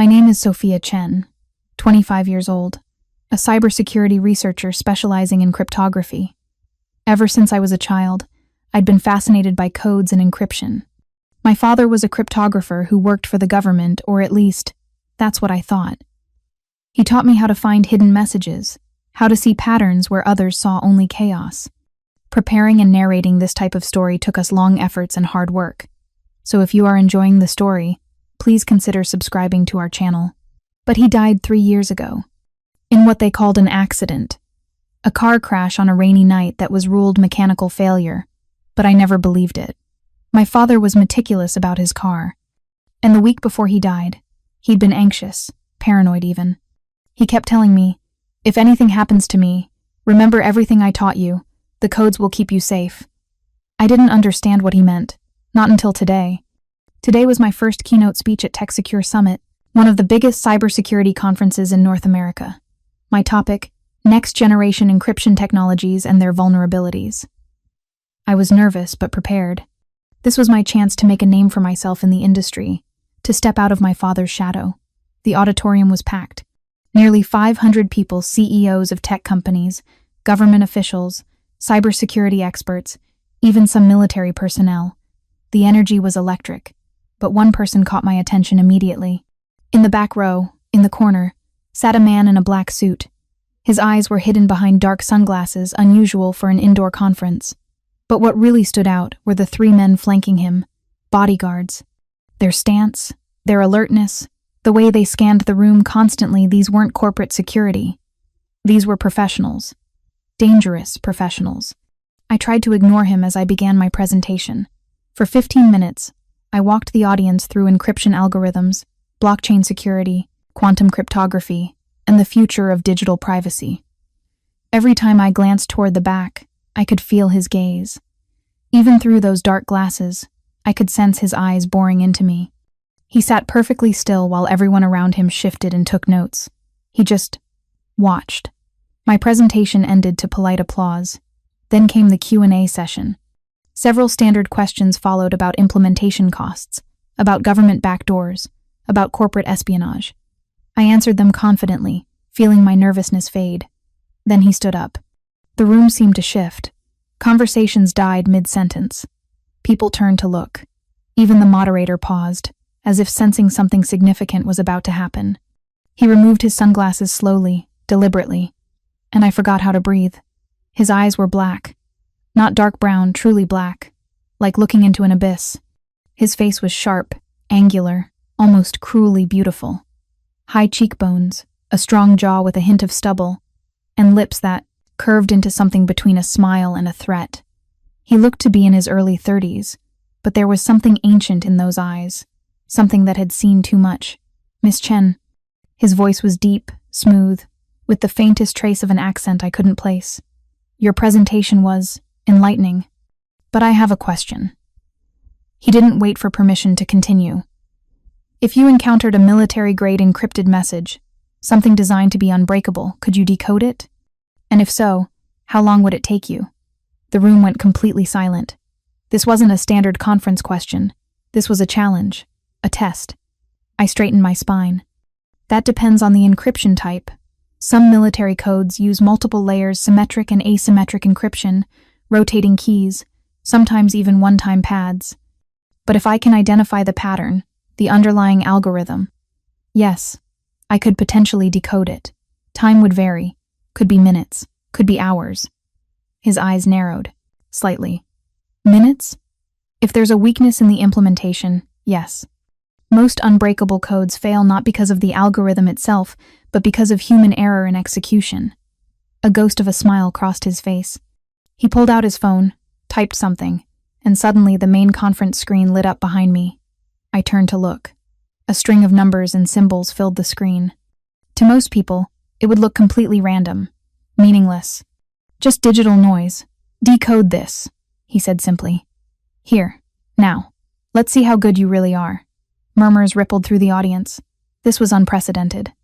My name is Sophia Chen, 25 years old, a cybersecurity researcher specializing in cryptography. Ever since I was a child, I'd been fascinated by codes and encryption. My father was a cryptographer who worked for the government, or at least, that's what I thought. He taught me how to find hidden messages, how to see patterns where others saw only chaos. Preparing and narrating this type of story took us long efforts and hard work. So if you are enjoying the story, please consider subscribing to our channel. But he died 3 years ago, in what they called an accident. A car crash on a rainy night that was ruled mechanical failure, but I never believed it. My father was meticulous about his car, and the week before he died, he'd been anxious, paranoid even. He kept telling me, "If anything happens to me, remember everything I taught you. The codes will keep you safe." I didn't understand what he meant, not until today. Today was my first keynote speech at TechSecure Summit, one of the biggest cybersecurity conferences in North America. My topic, next-generation encryption technologies and their vulnerabilities. I was nervous but prepared. This was my chance to make a name for myself in the industry, to step out of my father's shadow. The auditorium was packed. Nearly 500 people, CEOs of tech companies, government officials, cybersecurity experts, even some military personnel. The energy was electric, but one person caught my attention immediately. In the back row, in the corner, sat a man in a black suit. His eyes were hidden behind dark sunglasses, unusual for an indoor conference. But what really stood out were the 3 men flanking him, bodyguards. Their stance, their alertness, the way they scanned the room constantly, these weren't corporate security. These were professionals. Dangerous professionals. I tried to ignore him as I began my presentation. For 15 minutes, I walked the audience through encryption algorithms, blockchain security, quantum cryptography, and the future of digital privacy. Every time I glanced toward the back, I could feel his gaze. Even through those dark glasses, I could sense his eyes boring into me. He sat perfectly still while everyone around him shifted and took notes. He just watched. My presentation ended to polite applause. Then came the Q&A session. Several standard questions followed about implementation costs, about government backdoors, about corporate espionage. I answered them confidently, feeling my nervousness fade. Then he stood up. The room seemed to shift. Conversations died mid-sentence. People turned to look. Even the moderator paused, as if sensing something significant was about to happen. He removed his sunglasses slowly, deliberately, and I forgot how to breathe. His eyes were black. Not dark brown, truly black, like looking into an abyss. His face was sharp, angular, almost cruelly beautiful. High cheekbones, a strong jaw with a hint of stubble, and lips that curved into something between a smile and a threat. He looked to be in his early 30s, but there was something ancient in those eyes, something that had seen too much. "Miss Chen." His voice was deep, smooth, with the faintest trace of an accent I couldn't place. "Your presentation was enlightening, but I have a question." He didn't wait for permission to continue. "If you encountered a military-grade encrypted message, something designed to be unbreakable, could you decode it? And if so, how long would it take you?" The room went completely silent. This wasn't a standard conference question. This was a challenge, a test. I straightened my spine. "That depends on the encryption type. Some military codes use multiple layers, symmetric and asymmetric encryption, rotating keys, sometimes even one-time pads. But if I can identify the pattern, the underlying algorithm, yes, I could potentially decode it. Time would vary. Could be minutes, could be hours." His eyes narrowed, slightly. "Minutes? If there's a weakness in the implementation, yes. Most unbreakable codes fail not because of the algorithm itself, but because of human error in execution." A ghost of a smile crossed his face. He pulled out his phone, typed something, and suddenly the main conference screen lit up behind me. I turned to look. A string of numbers and symbols filled the screen. To most people, it would look completely random, meaningless. "Just digital noise. Decode this," he said simply. "Here, now, let's see how good you really are." Murmurs rippled through the audience. This was unprecedented.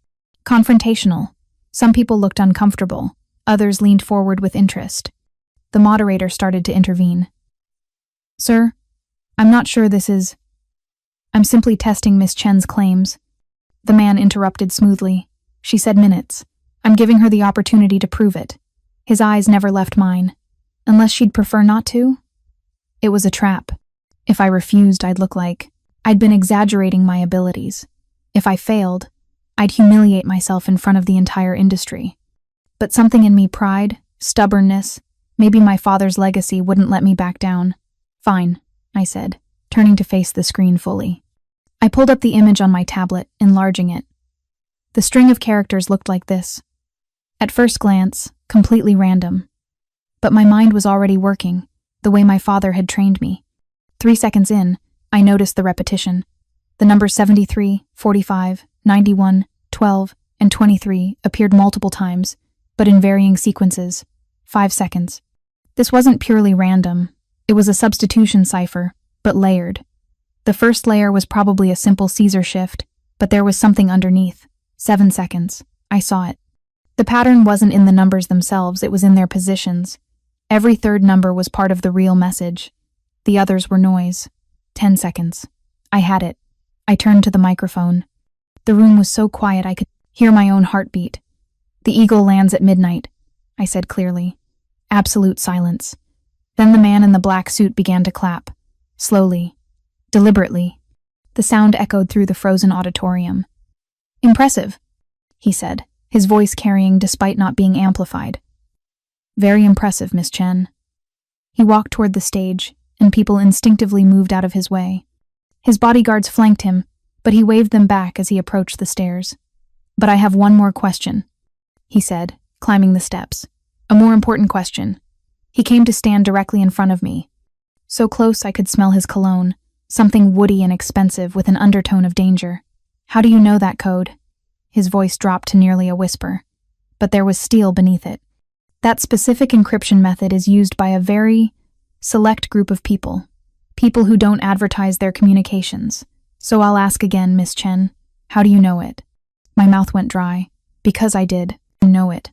Confrontational. Some people looked uncomfortable. Others leaned forward with interest. The moderator started to intervene. "Sir, I'm not sure this is... I'm simply testing Miss Chen's claims. The man interrupted smoothly. She said minutes. I'm giving her the opportunity to prove it. His eyes never left mine. Unless she'd prefer not to? It was a trap. If I refused, I'd look like I'd been exaggerating my abilities. If I failed, I'd humiliate myself in front of the entire industry. But something in me, pride, stubbornness, maybe my father's legacy, wouldn't let me back down. Fine, I said, turning to face the screen fully. I pulled up the image on my tablet, enlarging it. The string of characters looked like this. At first glance, completely random. But my mind was already working, the way my father had trained me. 3 seconds in, I noticed the repetition. The numbers 73, 45, 91, 12, and 23 appeared multiple times, but in varying sequences. 5 seconds. This wasn't purely random. It was a substitution cipher, but layered. The first layer was probably a simple Caesar shift, but there was something underneath. 7 seconds. I saw it. The pattern wasn't in the numbers themselves, it was in their positions. Every third number was part of the real message. The others were noise. 10 seconds. I had it. I turned to the microphone. The room was so quiet I could hear my own heartbeat. The eagle lands at midnight, I said clearly. Absolute silence. Then the man in the black suit began to clap. Slowly. Deliberately. The sound echoed through the frozen auditorium. Impressive, he said, his voice carrying despite not being amplified. Very impressive, Miss Chen. He walked toward the stage, and people instinctively moved out of his way. His bodyguards flanked him, but he waved them back as he approached the stairs. But I have one more question, he said, climbing the steps. A more important question. He came to stand directly in front of me. So close I could smell his cologne, something woody and expensive with an undertone of danger. How do you know that code? His voice dropped to nearly a whisper, but there was steel beneath it. That specific encryption method is used by a very select group of people who don't advertise their communications. So I'll ask again, Miss Chen, how do you know it? My mouth went dry, because I did know it.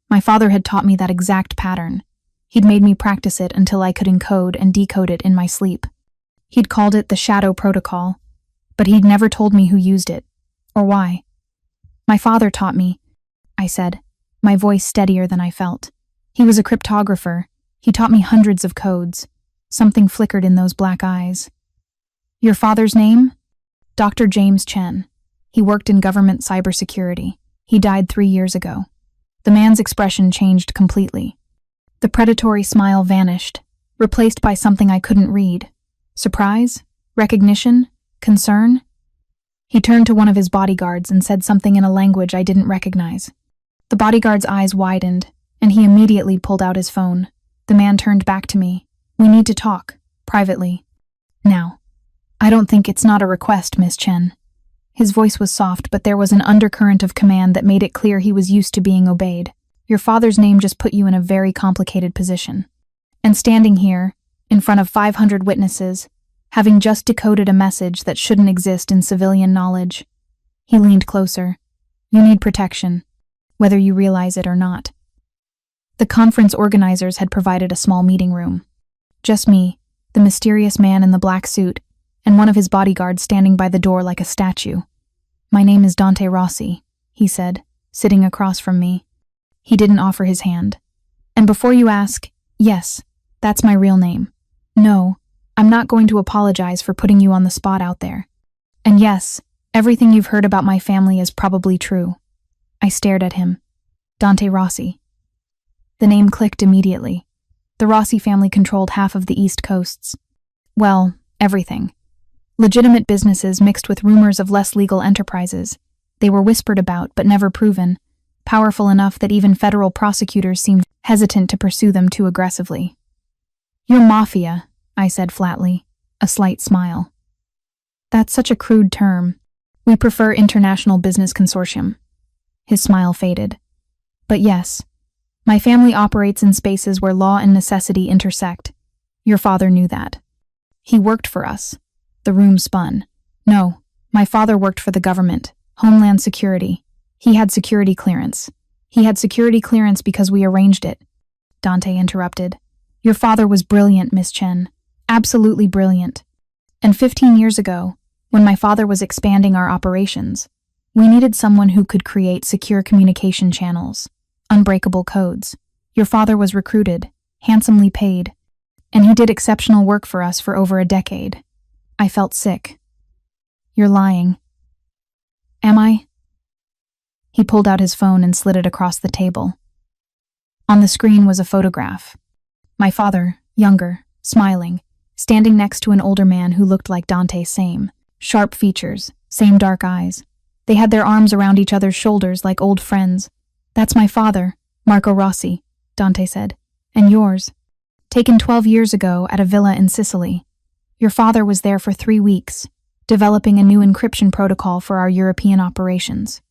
My father had taught me that exact pattern. He'd made me practice it until I could encode and decode it in my sleep. He'd called it the Shadow Protocol, but he'd never told me who used it, or why. My father taught me, I said, my voice steadier than I felt. He was a cryptographer. He taught me hundreds of codes. Something flickered in those black eyes. Your father's name? Dr. James Chen. He worked in government cybersecurity. He died 3 years ago. The man's expression changed completely. The predatory smile vanished, replaced by something I couldn't read. Surprise? Recognition? Concern? He turned to one of his bodyguards and said something in a language I didn't recognize. The bodyguard's eyes widened, and he immediately pulled out his phone. The man turned back to me. We need to talk, privately. Now. I don't think it's not a request, Miss Chen. His voice was soft, but there was an undercurrent of command that made it clear he was used to being obeyed. Your father's name just put you in a very complicated position. And standing here, in front of 500 witnesses, having just decoded a message that shouldn't exist in civilian knowledge. He leaned closer. You need protection, whether you realize it or not. The conference organizers had provided a small meeting room. Just me, the mysterious man in the black suit, and one of his bodyguards standing by the door like a statue. My name is Dante Rossi, he said, sitting across from me. He didn't offer his hand. And before you ask, yes, that's my real name. No, I'm not going to apologize for putting you on the spot out there. And yes, everything you've heard about my family is probably true. I stared at him. Dante Rossi. The name clicked immediately. The Rossi family controlled half of the East Coasts. Well, everything. Legitimate businesses mixed with rumors of less legal enterprises. They were whispered about but never proven, powerful enough that even federal prosecutors seemed hesitant to pursue them too aggressively. You're Mafia, I said flatly, a slight smile. That's such a crude term. We prefer International Business Consortium. His smile faded. But yes, my family operates in spaces where law and necessity intersect. Your father knew that. He worked for us. The room spun. No, my father worked for the government, Homeland Security. He had security clearance. He had security clearance because we arranged it. Dante interrupted. Your father was brilliant, Miss Chen. Absolutely brilliant. And 15 years ago, when my father was expanding our operations, We needed someone who could create secure communication channels, unbreakable codes. Your father was recruited, handsomely paid, and he did exceptional work for us for over a decade. I felt sick. You're lying. Am I? He pulled out his phone and slid it across the table. On the screen was a photograph. My father, younger, smiling, standing next to an older man who looked like Dante. Same sharp features, same dark eyes. They had their arms around each other's shoulders like old friends. That's my father, Marco Rossi, Dante said. And yours? Taken 12 years ago at a villa in Sicily. Your father was there for 3 weeks, developing a new encryption protocol for our European operations.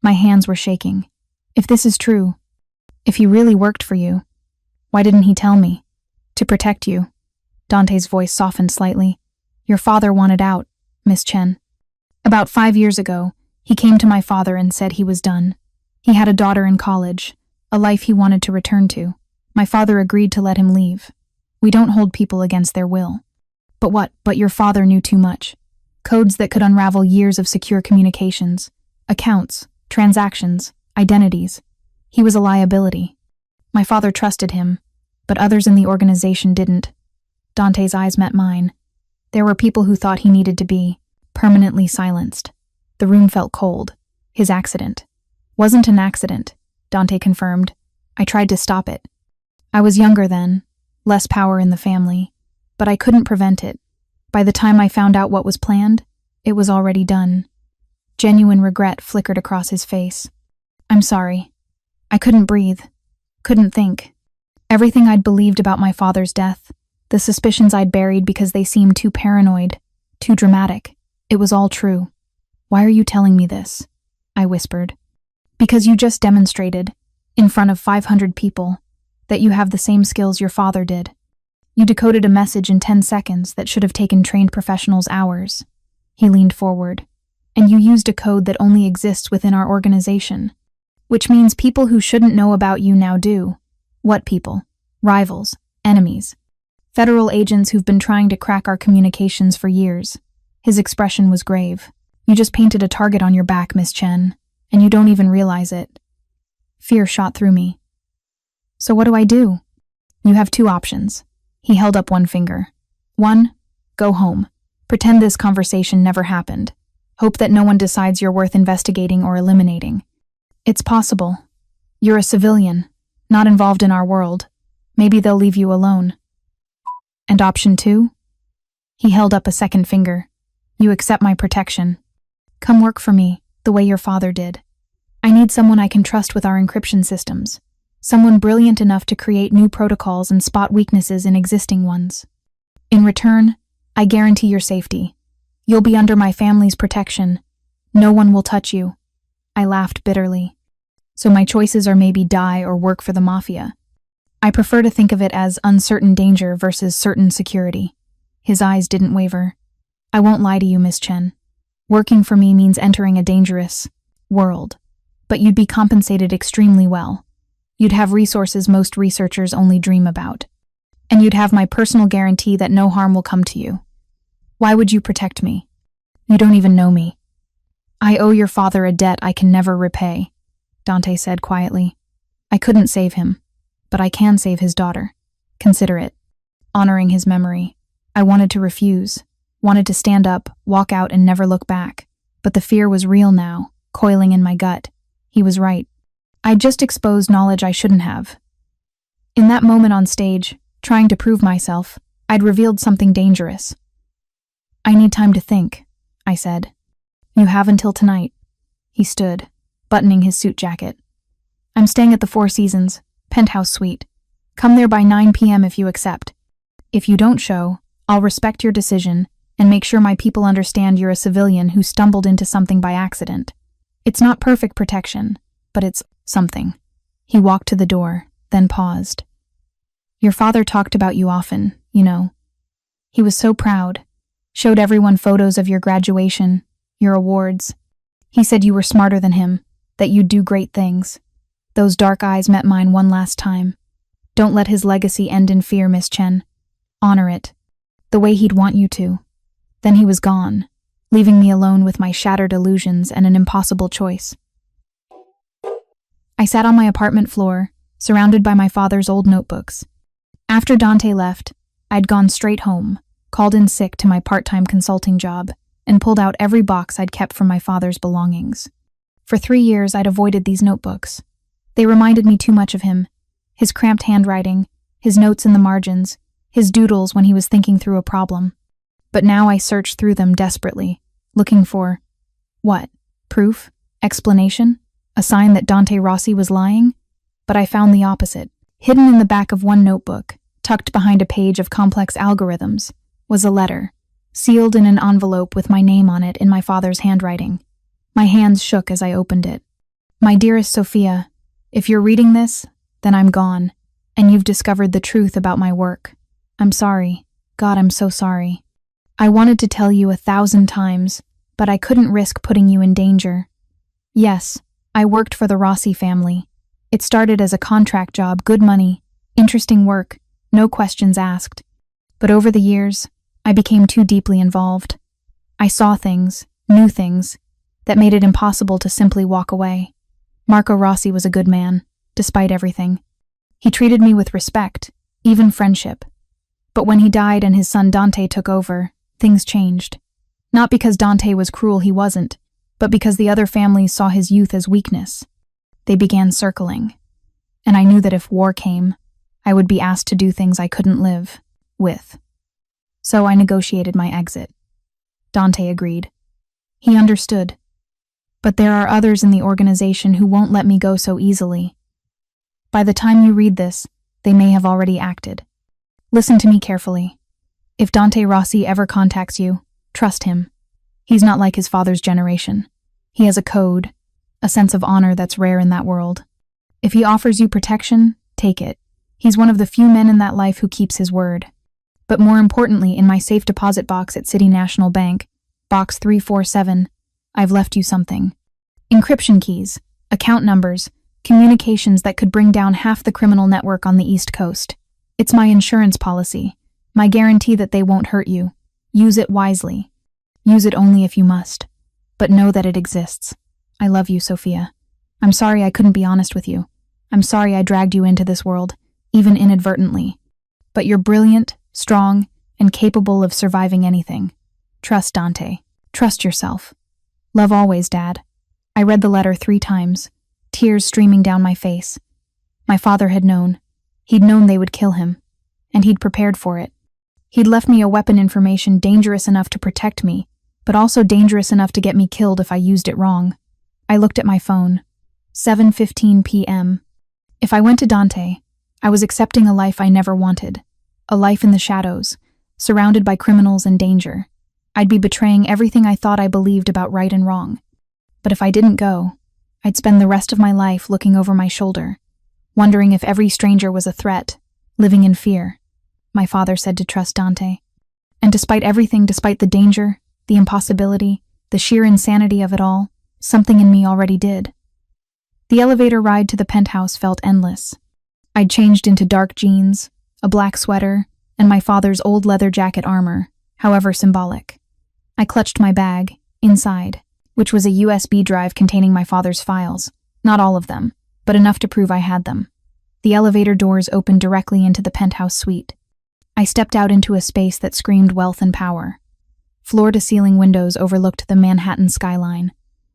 My hands were shaking. If this is true, if he really worked for you, why didn't he tell me? To protect you. Dante's voice softened slightly. Your father wanted out, Miss Chen. About 5 years ago, he came to my father and said he was done. He had a daughter in college, a life he wanted to return to. My father agreed to let him leave. We don't hold people against their will. But what? But your father knew too much. Codes that could unravel years of secure communications, accounts, transactions, identities. He was a liability. My father trusted him, but others in the organization didn't. Dante's eyes met mine. There were people who thought he needed to be permanently silenced. The room felt cold. His accident wasn't an accident, Dante confirmed. I tried to stop it. I was younger then, less power in the family, but I couldn't prevent it. By the time I found out what was planned, it was already done. Genuine regret flickered across his face. I'm sorry. I couldn't breathe, couldn't think. Everything I'd believed about my father's death, the suspicions I'd buried because they seemed too paranoid, too dramatic, it was all true. Why are you telling me this? I whispered. Because you just demonstrated, in front of 500 people, that you have the same skills your father did. You decoded a message in 10 seconds that should have taken trained professionals hours. He leaned forward. And you used a code that only exists within our organization. Which means people who shouldn't know about you now do. What people? Rivals, enemies. Federal agents who've been trying to crack our communications for years. His expression was grave. You just painted a target on your back, Miss Chen, and you don't even realize it. Fear shot through me. So what do I do? You have 2 options. He held up one finger. 1, go home. Pretend this conversation never happened. Hope that no one decides you're worth investigating or eliminating. It's possible. You're a civilian, not involved in our world. Maybe they'll leave you alone. And option 2? He held up a second finger. You accept my protection. Come work for me, the way your father did. I need someone I can trust with our encryption systems. Someone brilliant enough to create new protocols and spot weaknesses in existing ones. In return, I guarantee your safety. You'll be under my family's protection. No one will touch you. I laughed bitterly. So my choices are maybe die or work for the Mafia. I prefer to think of it as uncertain danger versus certain security. His eyes didn't waver. I won't lie to you, Miss Chen. Working for me means entering a dangerous world. But you'd be compensated extremely well. You'd have resources most researchers only dream about. And you'd have my personal guarantee that no harm will come to you. Why would you protect me? You don't even know me. I owe your father a debt I can never repay, Dante said quietly. I couldn't save him, but I can save his daughter. Consider it. Honoring his memory. I wanted to refuse, wanted to stand up, walk out, and never look back. But the fear was real now, coiling in my gut. He was right. I'd just exposed knowledge I shouldn't have. In that moment on stage, trying to prove myself, I'd revealed something dangerous. I need time to think, I said. You have until tonight. He stood, buttoning his suit jacket. I'm staying at the Four Seasons, penthouse suite. Come there by 9 p.m. if you accept. If you don't show, I'll respect your decision and make sure my people understand you're a civilian who stumbled into something by accident. It's not perfect protection, but it's something. He walked to the door, then paused. Your father talked about you often, you know. He was so proud. Showed everyone photos of your graduation, your awards. He said you were smarter than him, that you'd do great things. Those dark eyes met mine one last time. Don't let his legacy end in fear, Miss Chen. Honor it. The way he'd want you to. Then he was gone. leaving me alone with my shattered illusions and an impossible choice. I sat on my apartment floor, surrounded by my father's old notebooks. After Dante left, I'd gone straight home, called in sick to my part-time consulting job, and pulled out every box I'd kept from my father's belongings. For 3 years, I'd avoided these notebooks. They reminded me too much of him, his cramped handwriting, his notes in the margins, his doodles when he was thinking through a problem. But now I searched through them desperately, looking for, what? Proof? Explanation? A sign that Dante Rossi was lying? But I found the opposite. Hidden in the back of one notebook, tucked behind a page of complex algorithms, was a letter, sealed in an envelope with my name on it in my father's handwriting. My hands shook as I opened it. My dearest Sophia, if you're reading this, then I'm gone, and you've discovered the truth about my work. I'm sorry. God, I'm so sorry. I wanted to tell you 1,000 times, but I couldn't risk putting you in danger. Yes, I worked for the Rossi family. It started as a contract job, good money, interesting work, no questions asked. But over the years, I became too deeply involved. I saw things, knew things, that made it impossible to simply walk away. Marco Rossi was a good man, despite everything. He treated me with respect, even friendship. But when he died and his son Dante took over, things changed. Not because Dante was cruel, he wasn't, but because the other families saw his youth as weakness. They began circling, and I knew that if war came, I would be asked to do things I couldn't live with. So I negotiated my exit. Dante agreed. He understood. But there are others in the organization who won't let me go so easily. By the time you read this, they may have already acted. Listen to me carefully. If Dante Rossi ever contacts you, trust him. He's not like his father's generation. He has a code, a sense of honor that's rare in that world. If he offers you protection, take it. He's one of the few men in that life who keeps his word. But more importantly, in my safe deposit box at City National Bank, box 347, I've left you something. Encryption keys, account numbers, communications that could bring down half the criminal network on the East Coast. It's my insurance policy, my guarantee that they won't hurt you. Use it wisely. Use it only if you must. But know that it exists. I love you, Sophia. I'm sorry I couldn't be honest with you. I'm sorry I dragged you into this world, even inadvertently. But you're brilliant, strong, and capable of surviving anything. Trust Dante. Trust yourself. Love always, Dad. I read the letter 3 times, tears streaming down my face. My father had known. He'd known they would kill him, and he'd prepared for it. He'd left me a weapon information dangerous enough to protect me, but also dangerous enough to get me killed if I used it wrong. I looked at my phone. 7:15 p.m. If I went to Dante, I was accepting a life I never wanted, a life in the shadows, surrounded by criminals and danger. I'd be betraying everything I thought I believed about right and wrong. But if I didn't go, I'd spend the rest of my life looking over my shoulder, wondering if every stranger was a threat, living in fear. My father said to trust Dante. And despite everything, despite the danger, the impossibility, the sheer insanity of it all, something in me already did. The elevator ride to the penthouse felt endless. I'd changed into dark jeans, a black sweater, and my father's old leather jacket armor, however symbolic. I clutched my bag, inside, which was a USB drive containing my father's files. Not all of them, but enough to prove I had them. The elevator doors opened directly into the penthouse suite. I stepped out into a space that screamed wealth and power. Floor-to-ceiling windows overlooked the Manhattan skyline,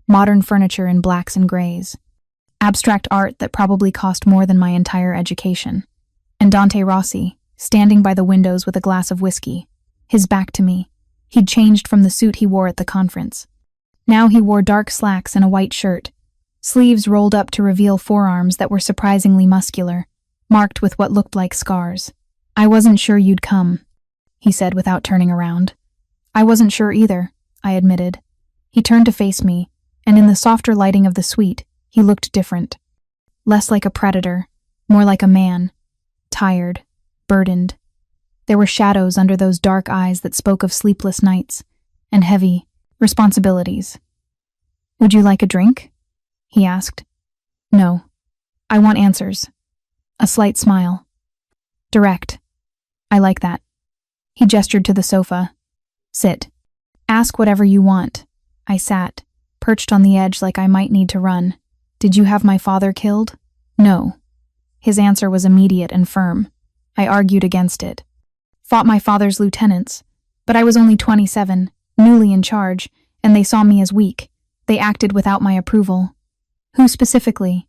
modern furniture in blacks and grays, abstract art that probably cost more than my entire education, and Dante Rossi, standing by the windows with a glass of whiskey, his back to me. He'd changed from the suit he wore at the conference. Now he wore dark slacks and a white shirt, sleeves rolled up to reveal forearms that were surprisingly muscular, marked with what looked like scars. "I wasn't sure you'd come," he said without turning around. "I wasn't sure either," I admitted. He turned to face me, and in the softer lighting of the suite, he looked different. Less like a predator, more like a man. Tired, burdened. There were shadows under those dark eyes that spoke of sleepless nights and heavy responsibilities. "Would you like a drink?" he asked. "No. I want answers." A slight smile. "Direct. I like that." He gestured to the sofa. "Sit." Ask whatever you want. I sat, perched on the edge like I might need to run. Did you have my father killed? No. His answer was immediate and firm. I argued against it. Fought my father's lieutenants, but I was only 27, newly in charge, and they saw me as weak. They acted without my approval. Who specifically?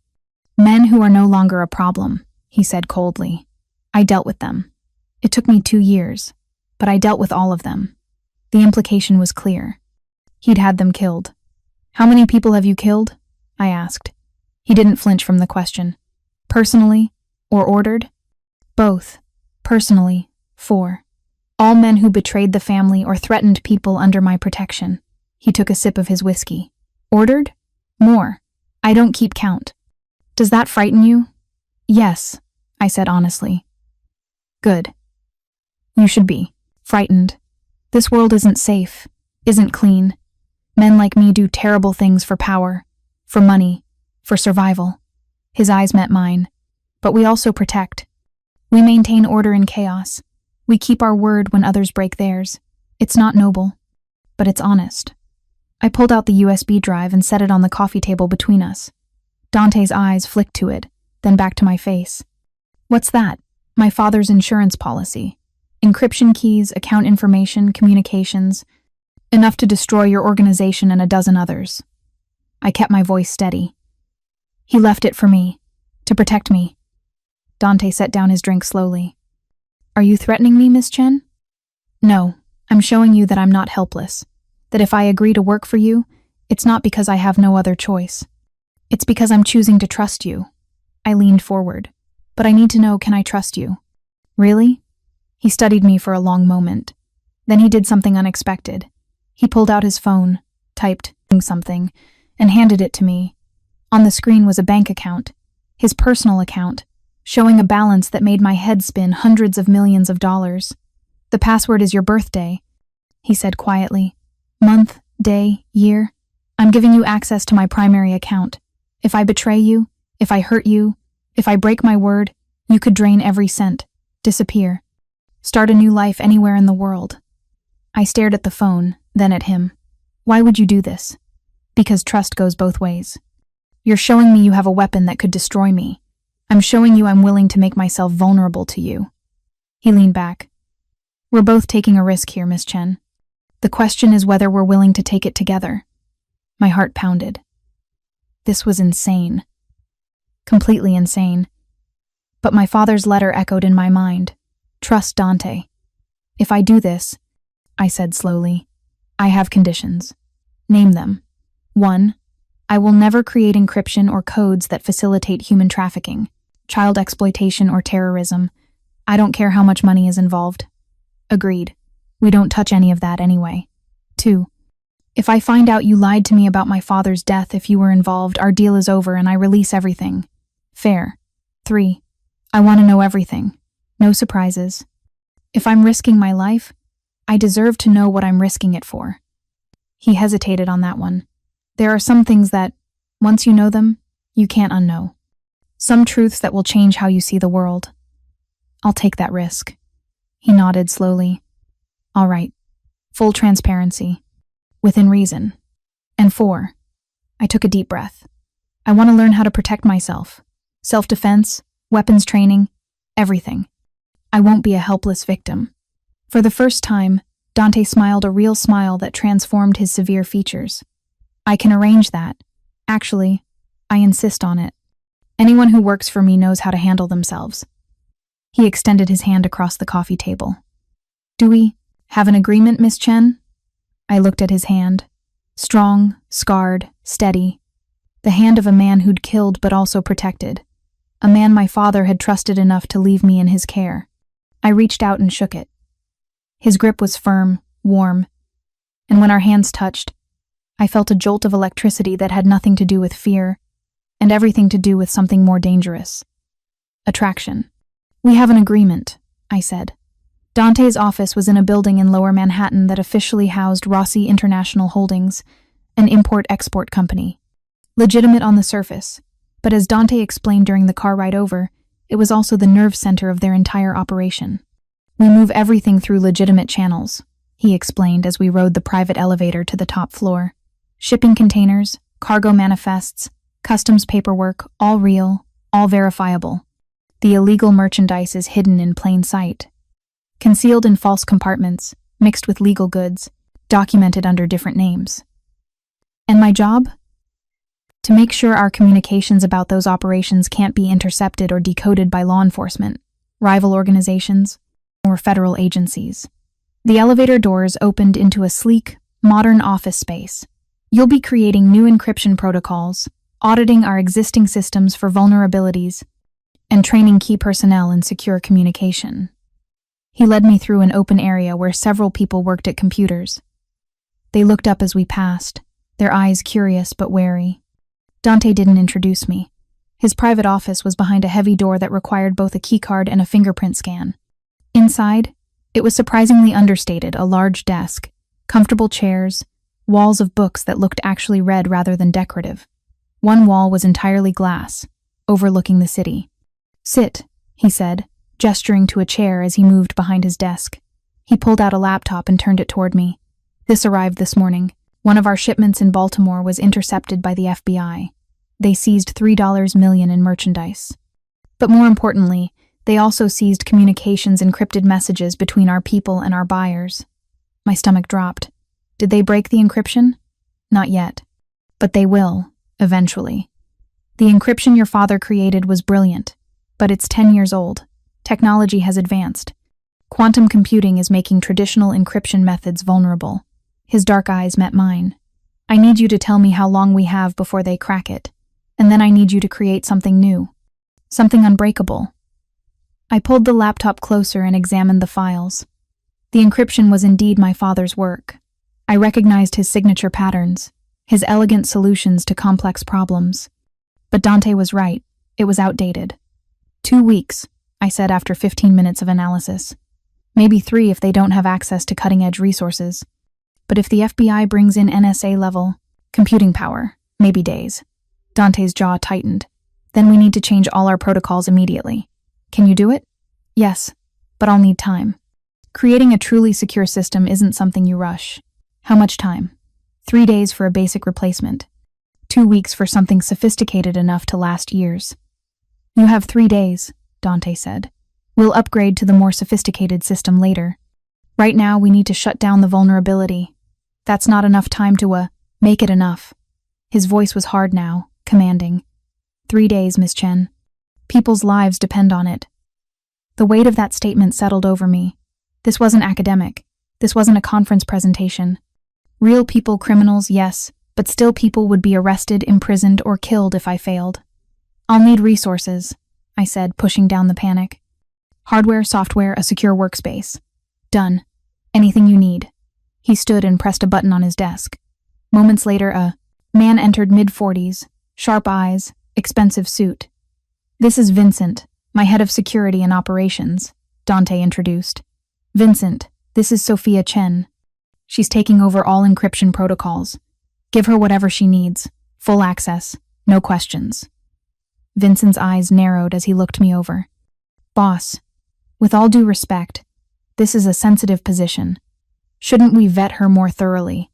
Men who are no longer a problem, he said coldly. I dealt with them. It took me 2 years, but I dealt with all of them. The implication was clear. He'd had them killed. How many people have you killed? I asked. He didn't flinch from the question. Personally or ordered? Both. Personally, 4. All men who betrayed the family or threatened people under my protection. He took a sip of his whiskey. Ordered? More. I don't keep count. Does that frighten you? Yes, I said honestly. Good. You should be. Frightened. This world isn't safe, isn't clean. Men like me do terrible things for power, for money, for survival. His eyes met mine. But we also protect. We maintain order in chaos. We keep our word when others break theirs. It's not noble, but it's honest. I pulled out the USB drive and set it on the coffee table between us. Dante's eyes flicked to it, then back to my face. What's that? My father's insurance policy. Encryption keys, account information, communications. Enough to destroy your organization and a dozen others. I kept my voice steady. He left it for me, to protect me. Dante set down his drink slowly. Are you threatening me, Miss Chen? No, I'm showing you that I'm not helpless. That if I agree to work for you, it's not because I have no other choice. It's because I'm choosing to trust you. I leaned forward. But I need to know, can I trust you? Really? He studied me for a long moment. Then he did something unexpected. He pulled out his phone, typed something, and handed it to me. On the screen was a bank account, his personal account, showing a balance that made my head spin hundreds of millions of dollars. The password is your birthday, he said quietly. Month, day, year. I'm giving you access to my primary account. If I betray you, if I hurt you, if I break my word, you could drain every cent, disappear, start a new life anywhere in the world. I stared at the phone, then at him. Why would you do this? Because trust goes both ways. You're showing me you have a weapon that could destroy me. I'm showing you I'm willing to make myself vulnerable to you. He leaned back. We're both taking a risk here, Miss Chen. The question is whether we're willing to take it together. My heart pounded. This was insane. Completely insane. But my father's letter echoed in my mind. Trust Dante. If I do this, I said slowly, I have conditions. Name them. 1. I will never create encryption or codes that facilitate human trafficking, child exploitation, or terrorism. I don't care how much money is involved. Agreed. We don't touch any of that anyway. 2. If I find out you lied to me about my father's death if you were involved, our deal is over and I release everything. Fair. 3. I want to know everything. No surprises. If I'm risking my life, I deserve to know what I'm risking it for. He hesitated on that one. There are some things that, once you know them, you can't unknow. Some truths that will change how you see the world. I'll take that risk. He nodded slowly. All right. Full transparency. Within reason. And 4. I took a deep breath. I want to learn how to protect myself. Self-defense, weapons training, everything. I won't be a helpless victim. For the first time, Dante smiled a real smile that transformed his severe features. I can arrange that. Actually, I insist on it. Anyone who works for me knows how to handle themselves. He extended his hand across the coffee table. Do we have an agreement, Miss Chen? I looked at his hand. Strong, scarred, steady. The hand of a man who'd killed but also protected. A man my father had trusted enough to leave me in his care. I reached out and shook it. His grip was firm, warm, and when our hands touched, I felt a jolt of electricity that had nothing to do with fear, and everything to do with something more dangerous. Attraction. We have an agreement, I said. Dante's office was in a building in Lower Manhattan that officially housed Rossi International Holdings, an import-export company. Legitimate on the surface, but as Dante explained during the car ride over, it was also the nerve center of their entire operation. We move everything through legitimate channels. he explained as we rode the private elevator to the top floor. Shipping containers, cargo manifests, customs paperwork, all real, all verifiable. The illegal merchandise is hidden in plain sight. Concealed in false compartments, mixed with legal goods, documented under different names. And my job? To make sure our communications about those operations can't be intercepted or decoded by law enforcement, rival organizations, or federal agencies. The elevator doors opened into a sleek, modern office space. You'll be creating new encryption protocols, auditing our existing systems for vulnerabilities, and training key personnel in secure communication. He led me through an open area where several people worked at computers. They looked up as we passed, their eyes curious but wary. Dante didn't introduce me. His private office was behind a heavy door that required both a keycard and a fingerprint scan. Inside, it was surprisingly understated, a large desk, comfortable chairs, walls of books that looked actually read rather than decorative. One wall was entirely glass, overlooking the city. "Sit," he said, gesturing to a chair as he moved behind his desk. He pulled out a laptop and turned it toward me. "This arrived this morning. One of our shipments in Baltimore was intercepted by the FBI. They seized $3 million in merchandise. But more importantly, they also seized communications encrypted messages between our people and our buyers." My stomach dropped. Did they break the encryption? Not yet. But they will, eventually. The encryption your father created was brilliant, but it's 10 years old. Technology has advanced. Quantum computing is making traditional encryption methods vulnerable. His dark eyes met mine. "I need you to tell me how long we have before they crack it. And then I need you to create something new. Something unbreakable." I pulled the laptop closer and examined the files. The encryption was indeed my father's work. I recognized his signature patterns, his elegant solutions to complex problems. But Dante was right. It was outdated. 2 weeks, I said after 15 minutes of analysis. Maybe 3 if they don't have access to cutting-edge resources. But if the FBI brings in NSA-level computing power, maybe days. Dante's jaw tightened. Then we need to change all our protocols immediately. Can you do it? Yes, but I'll need time. Creating a truly secure system isn't something you rush. How much time? 3 days for a basic replacement. 2 weeks for something sophisticated enough to last years. You have 3 days, Dante said. We'll upgrade to the more sophisticated system later. Right now, we need to shut down the vulnerability. That's not enough time to, make it enough. His voice was hard now, commanding. 3 days, Miss Chen. People's lives depend on it. The weight of that statement settled over me. This wasn't academic. This wasn't a conference presentation. Real people, criminals, yes, but still people would be arrested, imprisoned, or killed if I failed. I'll need resources, I said, pushing down the panic. Hardware, software, a secure workspace. Done. Anything you need. He stood and pressed a button on his desk. Moments later, a man entered mid-40s, sharp eyes, expensive suit. This is Vincent, my head of security and operations, Dante introduced. Vincent, this is Sophia Chen. She's taking over all encryption protocols. Give her whatever she needs. Full access. No questions. Vincent's eyes narrowed as he looked me over. Boss, with all due respect, this is a sensitive position. Shouldn't we vet her more thoroughly?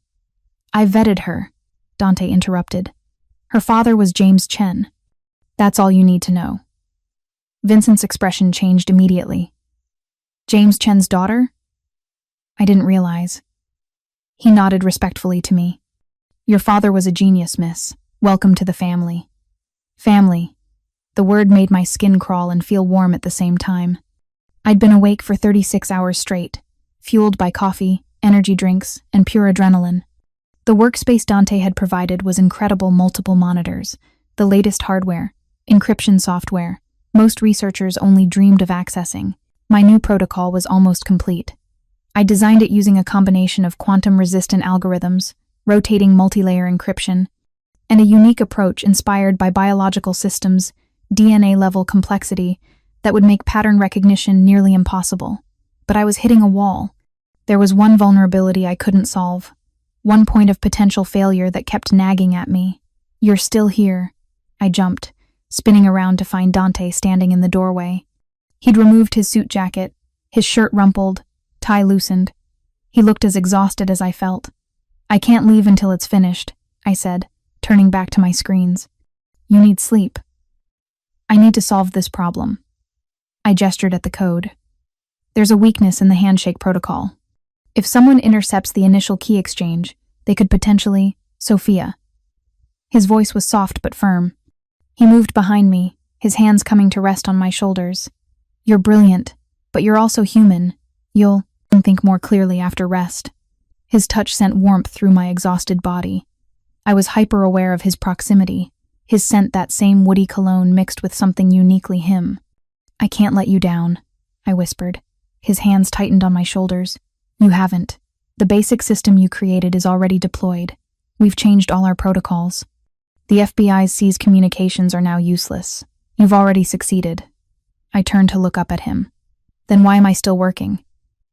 I vetted her, Dante interrupted. Her father was James Chen. That's all you need to know. Vincent's expression changed immediately. James Chen's daughter? I didn't realize. He nodded respectfully to me. Your father was a genius, miss. Welcome to the family. Family. The word made my skin crawl and feel warm at the same time. I'd been awake for 36 hours straight, fueled by coffee, energy drinks, and pure adrenaline. The workspace Dante had provided was incredible multiple monitors, the latest hardware, encryption software, most researchers only dreamed of accessing. My new protocol was almost complete. I designed it using a combination of quantum-resistant algorithms, rotating multi-layer encryption, and a unique approach inspired by biological systems, DNA-level complexity that would make pattern recognition nearly impossible. But I was hitting a wall. There was one vulnerability I couldn't solve, one point of potential failure that kept nagging at me. You're still here. I jumped, spinning around to find Dante standing in the doorway. He'd removed his suit jacket, his shirt rumpled, tie loosened. He looked as exhausted as I felt. I can't leave until it's finished, I said, turning back to my screens. You need sleep. I need to solve this problem. I gestured at the code. There's a weakness in the handshake protocol. If someone intercepts the initial key exchange, they could potentially, Sophia. His voice was soft but firm. He moved behind me, his hands coming to rest on my shoulders. You're brilliant, but you're also human. You'll think more clearly after rest. His touch sent warmth through my exhausted body. I was hyper-aware of his proximity, his scent that same woody cologne mixed with something uniquely him. I can't let you down, I whispered. His hands tightened on my shoulders. You haven't. The basic system you created is already deployed. We've changed all our protocols. The FBI's seized communications are now useless. You've already succeeded. I turned to look up at him. Then why am I still working?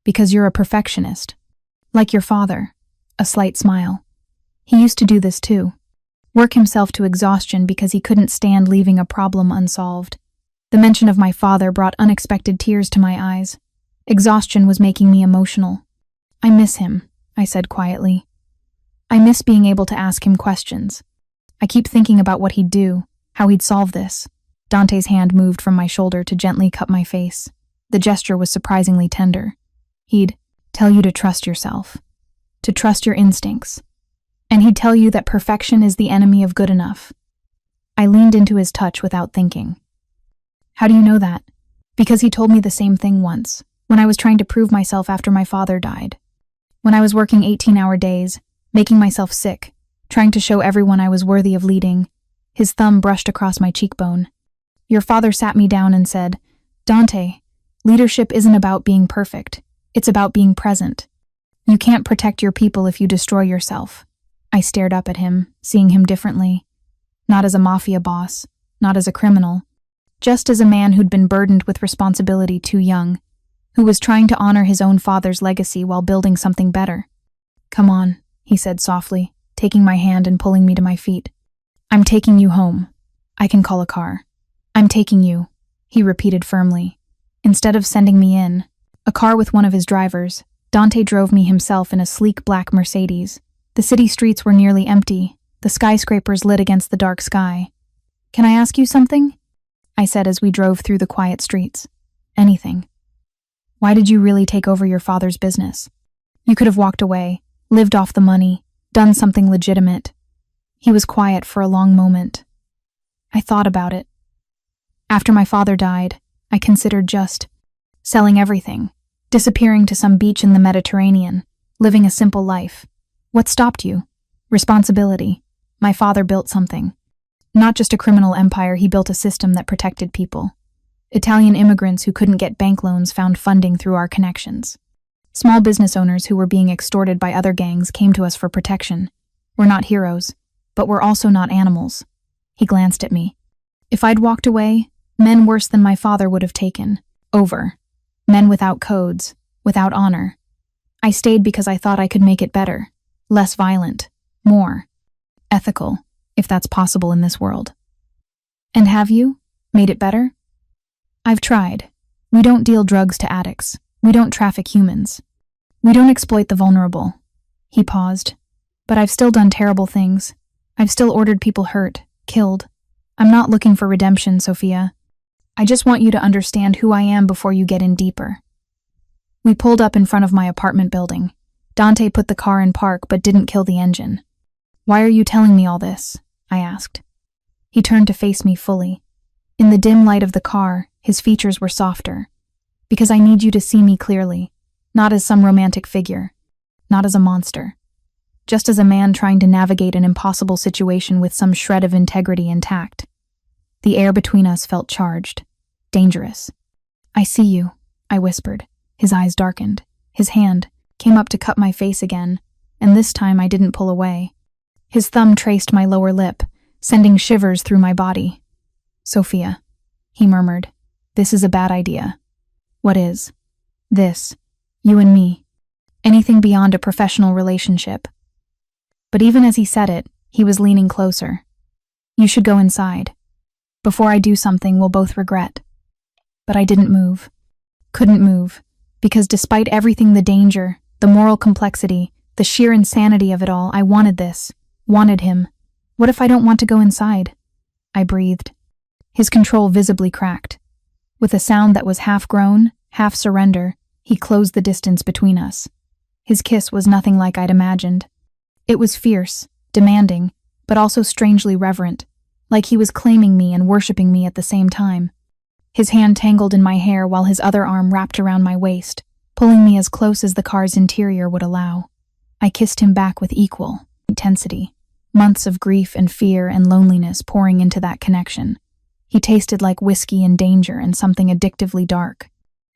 Because you're a perfectionist. Like your father. A slight smile. He used to do this too. Work himself to exhaustion because he couldn't stand leaving a problem unsolved. The mention of my father brought unexpected tears to my eyes. Exhaustion was making me emotional. I miss him, I said quietly. I miss being able to ask him questions. I keep thinking about what he'd do, how he'd solve this. Dante's hand moved from my shoulder to gently cup my face. The gesture was surprisingly tender. He'd tell you to trust yourself, to trust your instincts. And he'd tell you that perfection is the enemy of good enough. I leaned into his touch without thinking. How do you know that? Because he told me the same thing once, when I was trying to prove myself after my father died. When I was working 18-hour days, making myself sick, trying to show everyone I was worthy of leading. His thumb brushed across my cheekbone. Your father sat me down and said, Dante, leadership isn't about being perfect. It's about being present. You can't protect your people if you destroy yourself. I stared up at him, seeing him differently. Not as a mafia boss, not as a criminal, just as a man who'd been burdened with responsibility too young, who was trying to honor his own father's legacy while building something better. Come on, he said softly, taking my hand and pulling me to my feet. I'm taking you home. I can call a car. I'm taking you, he repeated firmly. Instead of sending me in, a car with one of his drivers, Dante drove me himself in a sleek black Mercedes. The city streets were nearly empty, the skyscrapers lit against the dark sky. Can I ask you something? I said as we drove through the quiet streets. Anything. Why did you really take over your father's business? You could have walked away, lived off the money, done something legitimate. He was quiet for a long moment. I thought about it. After my father died, I considered just selling everything, disappearing to some beach in the Mediterranean, living a simple life. What stopped you? Responsibility. My father built something. Not just a criminal empire, he built a system that protected people. Italian immigrants who couldn't get bank loans found funding through our connections. Small business owners who were being extorted by other gangs came to us for protection. We're not heroes, but we're also not animals. He glanced at me. If I'd walked away, men worse than my father would have taken over. Men without codes, without honor. I stayed because I thought I could make it better, less violent, more ethical, if that's possible in this world. And have you made it better? I've tried. We don't deal drugs to addicts. We don't traffic humans. We don't exploit the vulnerable. He paused. But I've still done terrible things. I've still ordered people hurt, killed. I'm not looking for redemption, Sophia. I just want you to understand who I am before you get in deeper. We pulled up in front of my apartment building. Dante put the car in park but didn't kill the engine. Why are you telling me all this? I asked. He turned to face me fully. In the dim light of the car, his features were softer. Because I need you to see me clearly, not as some romantic figure, not as a monster. Just as a man trying to navigate an impossible situation with some shred of integrity intact. The air between us felt charged, dangerous. I see you, I whispered. His eyes darkened. His hand came up to cup my face again, and this time I didn't pull away. His thumb traced my lower lip, sending shivers through my body. Sophia, he murmured, this is a bad idea. What is? This. You and me. Anything beyond a professional relationship. But even as he said it, he was leaning closer. You should go inside. Before I do something we'll both regret. But I didn't move. Couldn't move. Because despite everything, the danger, The moral complexity, the sheer insanity of it all. I wanted this. Wanted him. What if I don't want to go inside? I breathed. His control visibly cracked. With a sound that was half groan, half surrender, he closed the distance between us. His kiss was nothing like I'd imagined. It was fierce, demanding, but also strangely reverent, like he was claiming me and worshipping me at the same time. His hand tangled in my hair while his other arm wrapped around my waist, pulling me as close as the car's interior would allow. I kissed him back with equal intensity, months of grief and fear and loneliness pouring into that connection. He tasted like whiskey and danger and something addictively dark.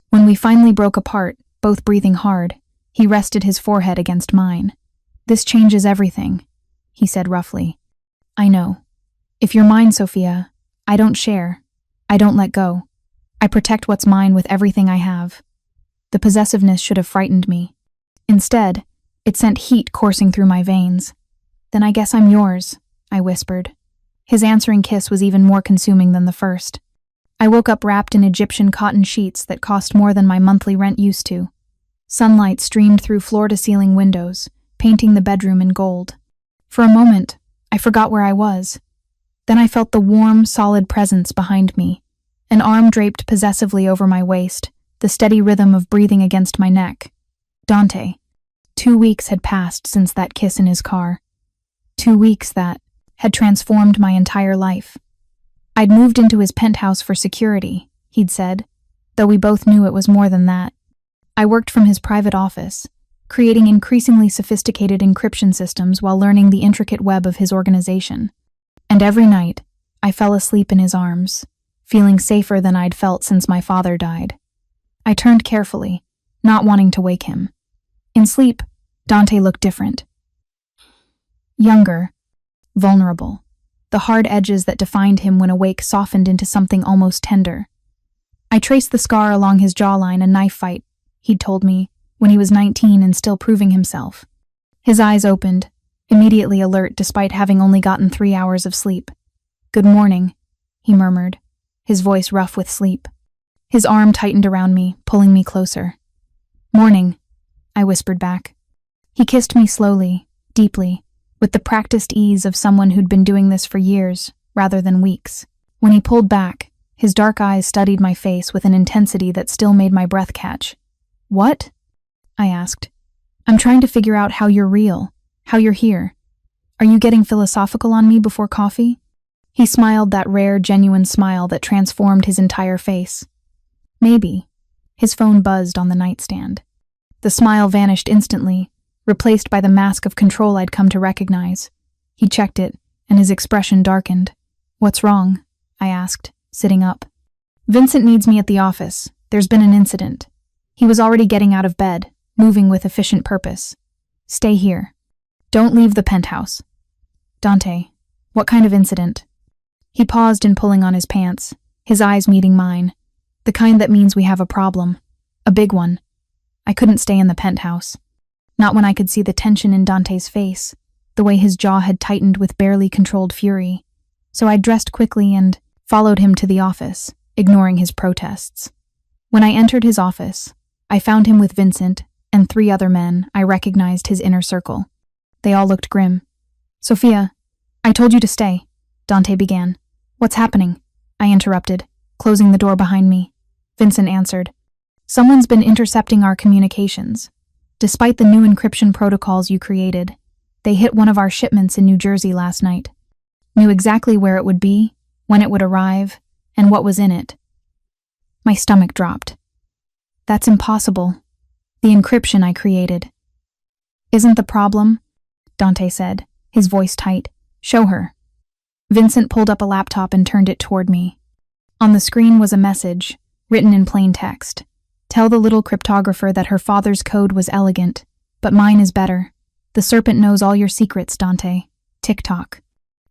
When we finally broke apart, both breathing hard, he rested his forehead against mine. "This changes everything," he said roughly. "I know. If you're mine, Sophia, I don't share. I don't let go. I protect what's mine with everything I have." The possessiveness should have frightened me. Instead, it sent heat coursing through my veins. "Then I guess I'm yours," I whispered. His answering kiss was even more consuming than the first. I woke up wrapped in Egyptian cotton sheets that cost more than my monthly rent used to. Sunlight streamed through floor-to-ceiling windows, painting the bedroom in gold. For a moment, I forgot where I was. Then I felt the warm, solid presence behind me, an arm draped possessively over my waist, the steady rhythm of breathing against my neck. Dante. 2 weeks had passed since that kiss in his car. 2 weeks that had transformed my entire life. I'd moved into his penthouse for security, he'd said, though we both knew it was more than that. I worked from his private office, creating increasingly sophisticated encryption systems while learning the intricate web of his organization. And every night, I fell asleep in his arms, feeling safer than I'd felt since my father died. I turned carefully, not wanting to wake him. In sleep, Dante looked different. Younger, vulnerable. The hard edges that defined him when awake softened into something almost tender. I traced the scar along his jawline, a knife fight, he'd told me, when he was 19 and still proving himself. His eyes opened, immediately alert despite having only gotten 3 hours of sleep. "Good morning," he murmured, his voice rough with sleep. His arm tightened around me, pulling me closer. "Morning," I whispered back. He kissed me slowly, deeply, with the practiced ease of someone who'd been doing this for years, rather than weeks. When he pulled back, his dark eyes studied my face with an intensity that still made my breath catch. "What?" I asked. "I'm trying to figure out how you're real, how you're here. Are you getting philosophical on me before coffee?" He smiled that rare, genuine smile that transformed his entire face. "Maybe." His phone buzzed on the nightstand. The smile vanished instantly, replaced by the mask of control I'd come to recognize. He checked it, and his expression darkened. "What's wrong?" I asked, sitting up. "Vincent needs me at the office. There's been an incident." He was already getting out of bed, moving with efficient purpose. "Stay here. Don't leave the penthouse." "Dante, what kind of incident?" He paused in pulling on his pants, his eyes meeting mine. "The kind that means we have a problem. A big one." I couldn't stay in the penthouse. Not when I could see the tension in Dante's face, the way his jaw had tightened with barely controlled fury. So I dressed quickly and followed him to the office, ignoring his protests. When I entered his office, I found him with Vincent and 3 other men. I recognized his inner circle. They all looked grim. "Sophia, I told you to stay," Dante began. "What's happening?" I interrupted, closing the door behind me. Vincent answered. "Someone's been intercepting our communications. Despite the new encryption protocols you created, they hit one of our shipments in New Jersey last night. Knew exactly where it would be, when it would arrive, and what was in it." My stomach dropped. "That's impossible. The encryption I created." "Isn't the problem?" Dante said, his voice tight. "Show her." Vincent pulled up a laptop and turned it toward me. On the screen was a message, written in plain text. "Tell the little cryptographer that her father's code was elegant, but mine is better. The serpent knows all your secrets, Dante. Tick-tock."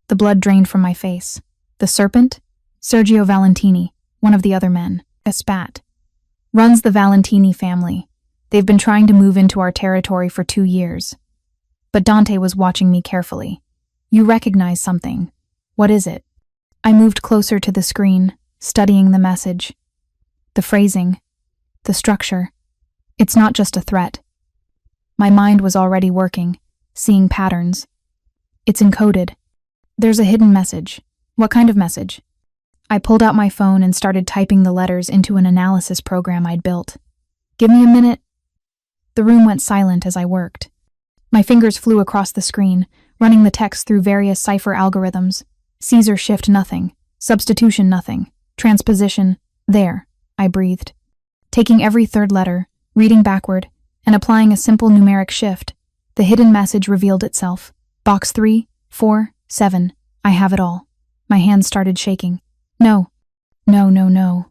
The blood drained from my face. "The serpent?" "Sergio Valentini, one of the other men." A spat. "Runs the Valentini family. They've been trying to move into our territory for 2 years." But Dante was watching me carefully. "You recognize something. What is it?" I moved closer to the screen, studying the message. The phrasing. The structure. It's not just a threat. My mind was already working, seeing patterns. It's encoded. There's a hidden message. What kind of message? I pulled out my phone and started typing the letters into an analysis program I'd built. Give me a minute. The room went silent as I worked. My fingers flew across the screen, running the text through various cipher algorithms. Caesar shift nothing, substitution nothing, transposition, there, I breathed. Taking every third letter, reading backward, and applying a simple numeric shift, the hidden message revealed itself. Box 3, 4, 7, I have it all. My hands started shaking. No. No.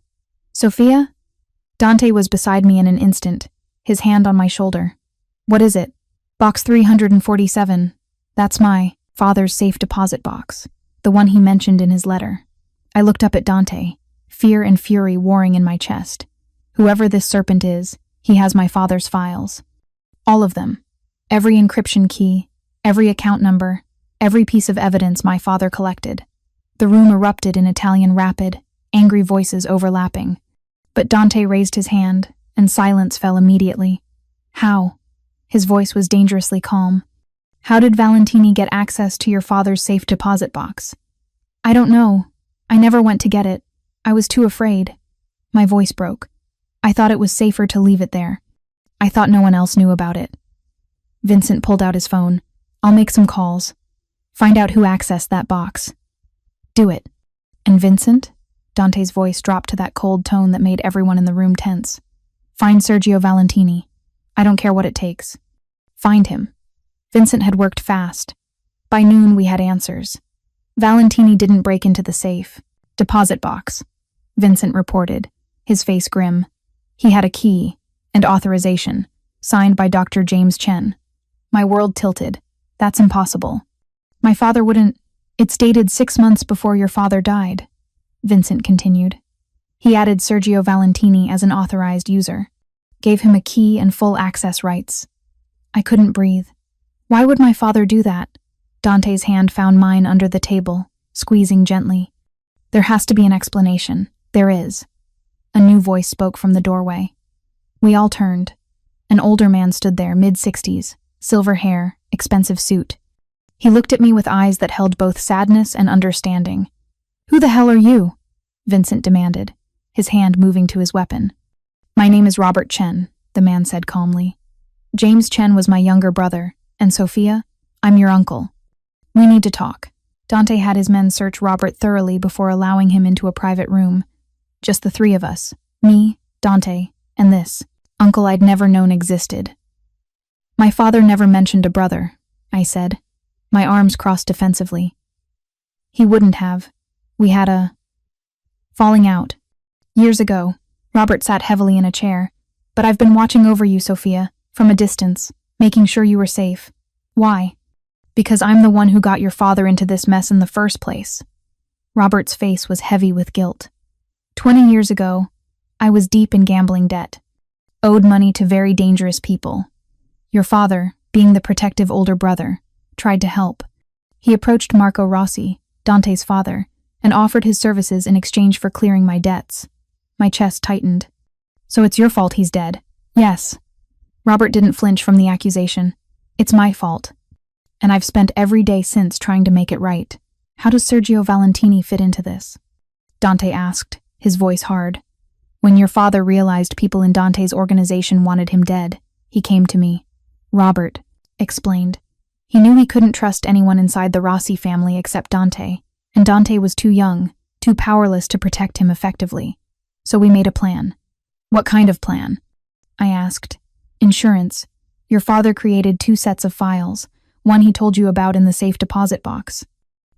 Sophia? Dante was beside me in an instant, his hand on my shoulder. What is it? Box 347. That's my father's safe deposit box, the one he mentioned in his letter. I looked up at Dante, fear and fury warring in my chest. Whoever this serpent is, he has my father's files. All of them. Every encryption key, every account number, every piece of evidence my father collected. The room erupted in Italian rapid, angry voices overlapping. But Dante raised his hand, and silence fell immediately. How? His voice was dangerously calm. How did Valentini get access to your father's safe deposit box? I don't know. I never went to get it. I was too afraid. My voice broke. I thought it was safer to leave it there. I thought no one else knew about it. Vincent pulled out his phone. I'll make some calls. Find out who accessed that box. Do it. And Vincent? Dante's voice dropped to that cold tone that made everyone in the room tense. Find Sergio Valentini. I don't care what it takes. Find him. Vincent had worked fast. By noon, we had answers. Valentini didn't break into the safe. Deposit box. Vincent reported, his face grim. He had a key and authorization, signed by Dr. James Chen. My world tilted. That's impossible. My father wouldn't. It's dated 6 months before your father died, Vincent continued. He added Sergio Valentini as an authorized user, gave him a key and full access rights. I couldn't breathe. Why would my father do that? Dante's hand found mine under the table, squeezing gently. There has to be an explanation. There is. A new voice spoke from the doorway. We all turned. An older man stood there, mid-60s, silver hair, expensive suit. He looked at me with eyes that held both sadness and understanding. Who the hell are you? Vincent demanded, his hand moving to his weapon. My name is Robert Chen, the man said calmly. James Chen was my younger brother, and Sophia, I'm your uncle. We need to talk. Dante had his men search Robert thoroughly before allowing him into a private room. Just the three of us, me, Dante, and this uncle I'd never known existed. My father never mentioned a brother, I said, my arms crossed defensively. He wouldn't have. We had a falling out. Years ago, Robert sat heavily in a chair. But I've been watching over you, Sophia, from a distance, making sure you were safe. Why? Because I'm the one who got your father into this mess in the first place. Robert's face was heavy with guilt. 20 years ago, I was deep in gambling debt, owed money to very dangerous people. Your father, being the protective older brother, tried to help. He approached Marco Rossi, Dante's father, and offered his services in exchange for clearing my debts. My chest tightened. So it's your fault he's dead? Yes. Robert didn't flinch from the accusation. It's my fault. And I've spent every day since trying to make it right. How does Sergio Valentini fit into this? Dante asked, his voice hard. When your father realized people in Dante's organization wanted him dead, he came to me. Robert explained. He knew he couldn't trust anyone inside the Rossi family except Dante, and Dante was too young, too powerless to protect him effectively. So we made a plan. What kind of plan? I asked. Insurance. Your father created 2 sets of files, one he told you about in the safe deposit box.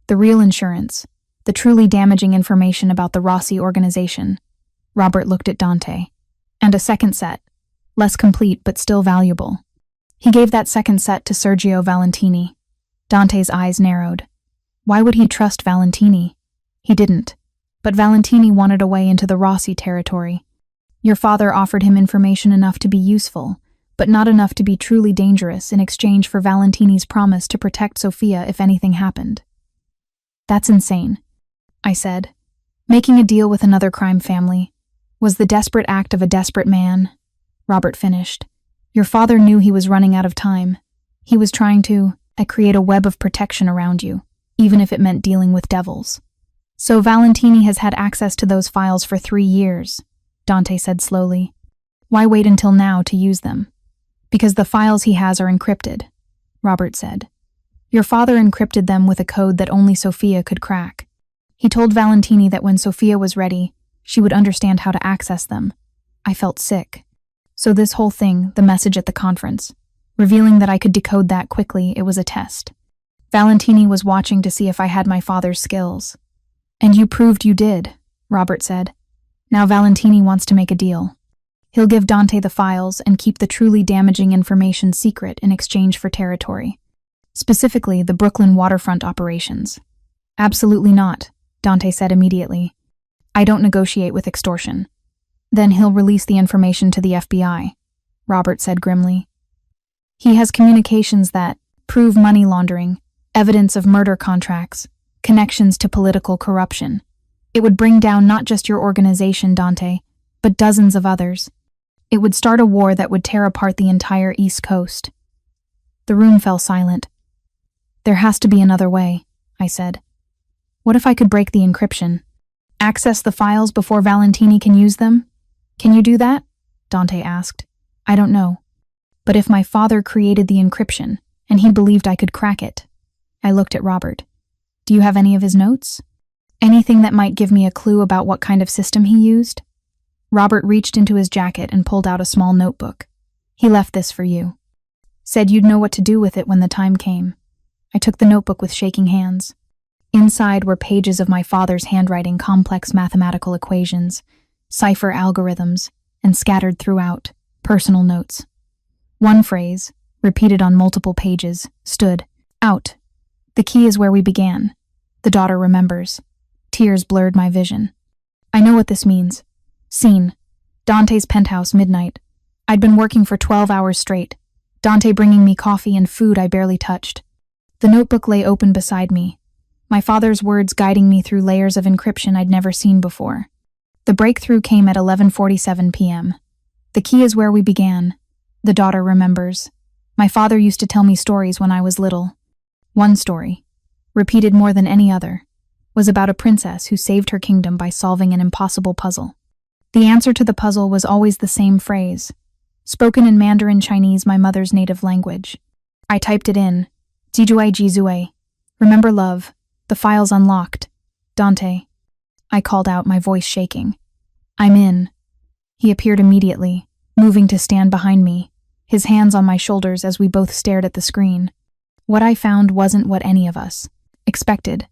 The real insurance, the truly damaging information about the Rossi organization. Robert looked at Dante. And a second set, less complete but still valuable. He gave that second set to Sergio Valentini. Dante's eyes narrowed. Why would he trust Valentini? He didn't. But Valentini wanted a way into the Rossi territory. Your father offered him information enough to be useful, but not enough to be truly dangerous in exchange for Valentini's promise to protect Sophia if anything happened. That's insane, I said. Making a deal with another crime family was the desperate act of a desperate man, Robert finished. Your father knew he was running out of time. He was trying to create a web of protection around you, even if it meant dealing with devils. So Valentini has had access to those files for 3 years, Dante said slowly. Why wait until now to use them? Because the files he has are encrypted, Robert said. Your father encrypted them with a code that only Sophia could crack. He told Valentini that when Sophia was ready, she would understand how to access them. I felt sick. So this whole thing, the message at the conference, revealing that I could decode that quickly, it was a test. Valentini was watching to see if I had my father's skills. And you proved you did, Robert said. Now Valentini wants to make a deal. He'll give Dante the files and keep the truly damaging information secret in exchange for territory. Specifically, the Brooklyn waterfront operations. Absolutely not, Dante said immediately. I don't negotiate with extortion. Then he'll release the information to the FBI, Robert said grimly. He has communications that prove money laundering, evidence of murder contracts, connections to political corruption. It would bring down not just your organization, Dante, but dozens of others. It would start a war that would tear apart the entire East Coast. The room fell silent. There has to be another way, I said. What if I could break the encryption? Access the files before Valentini can use them? Can you do that? Dante asked. I don't know. But if my father created the encryption, and he believed I could crack it. I looked at Robert. Do you have any of his notes? Anything that might give me a clue about what kind of system he used? Robert reached into his jacket and pulled out a small notebook. He left this for you. Said you'd know what to do with it when the time came. I took the notebook with shaking hands. Inside were pages of my father's handwriting, complex mathematical equations, cipher algorithms, and scattered throughout, personal notes. One phrase, repeated on multiple pages, stood out. The key is where we began. The daughter remembers. Tears blurred my vision. I know what this means. Scene. Dante's penthouse, midnight. I'd been working for 12 hours straight. Dante bringing me coffee and food I barely touched. The notebook lay open beside me. My father's words guiding me through layers of encryption I'd never seen before. The breakthrough came at 11:47 p.m. The key is where we began. The daughter remembers. My father used to tell me stories when I was little. One story, repeated more than any other, was about a princess who saved her kingdom by solving an impossible puzzle. The answer to the puzzle was always the same phrase, spoken in Mandarin Chinese, my mother's native language. I typed it in. Zizue Jizue. Remember love. The file's unlocked. Dante. I called out, my voice shaking. I'm in. He appeared immediately, moving to stand behind me, his hands on my shoulders as we both stared at the screen. What I found wasn't what any of us expected.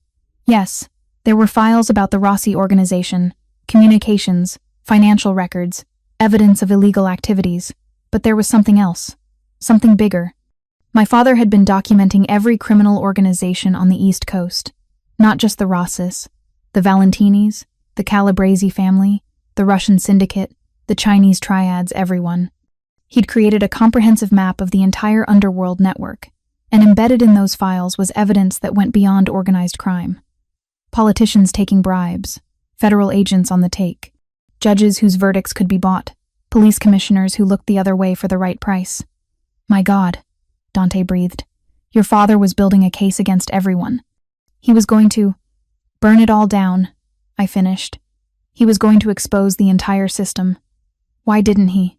Yes, there were files about the Rossi organization, communications, financial records, evidence of illegal activities, but there was something else, something bigger. My father had been documenting every criminal organization on the East Coast, not just the Rossis, the Valentinis, the Calabresi family, the Russian syndicate, the Chinese triads, everyone. He'd created a comprehensive map of the entire underworld network, and embedded in those files was evidence that went beyond organized crime. Politicians taking bribes, federal agents on the take, judges whose verdicts could be bought, police commissioners who looked the other way for the right price. My God, Dante breathed. Your father was building a case against everyone. He was going to burn it all down, I finished. He was going to expose the entire system. Why didn't he?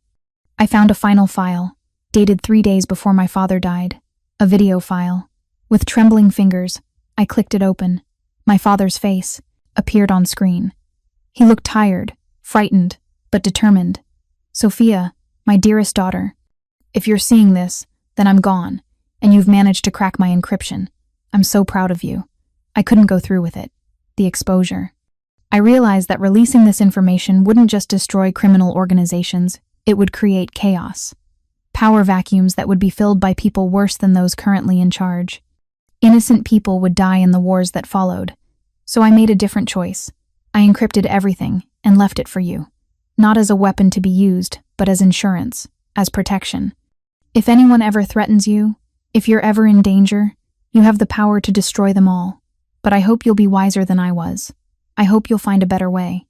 I found a final file, dated 3 days before my father died. A video file. With trembling fingers, I clicked it open. My father's face appeared on screen. He looked tired, frightened, but determined. Sophia, my dearest daughter, if you're seeing this, then I'm gone, and you've managed to crack my encryption. I'm so proud of you. I couldn't go through with it. The exposure. I realized that releasing this information wouldn't just destroy criminal organizations, it would create chaos. Power vacuums that would be filled by people worse than those currently in charge. Innocent people would die in the wars that followed. So I made a different choice. I encrypted everything and left it for you. Not as a weapon to be used, but as insurance, as protection. If anyone ever threatens you, if you're ever in danger, you have the power to destroy them all. But I hope you'll be wiser than I was. I hope you'll find a better way.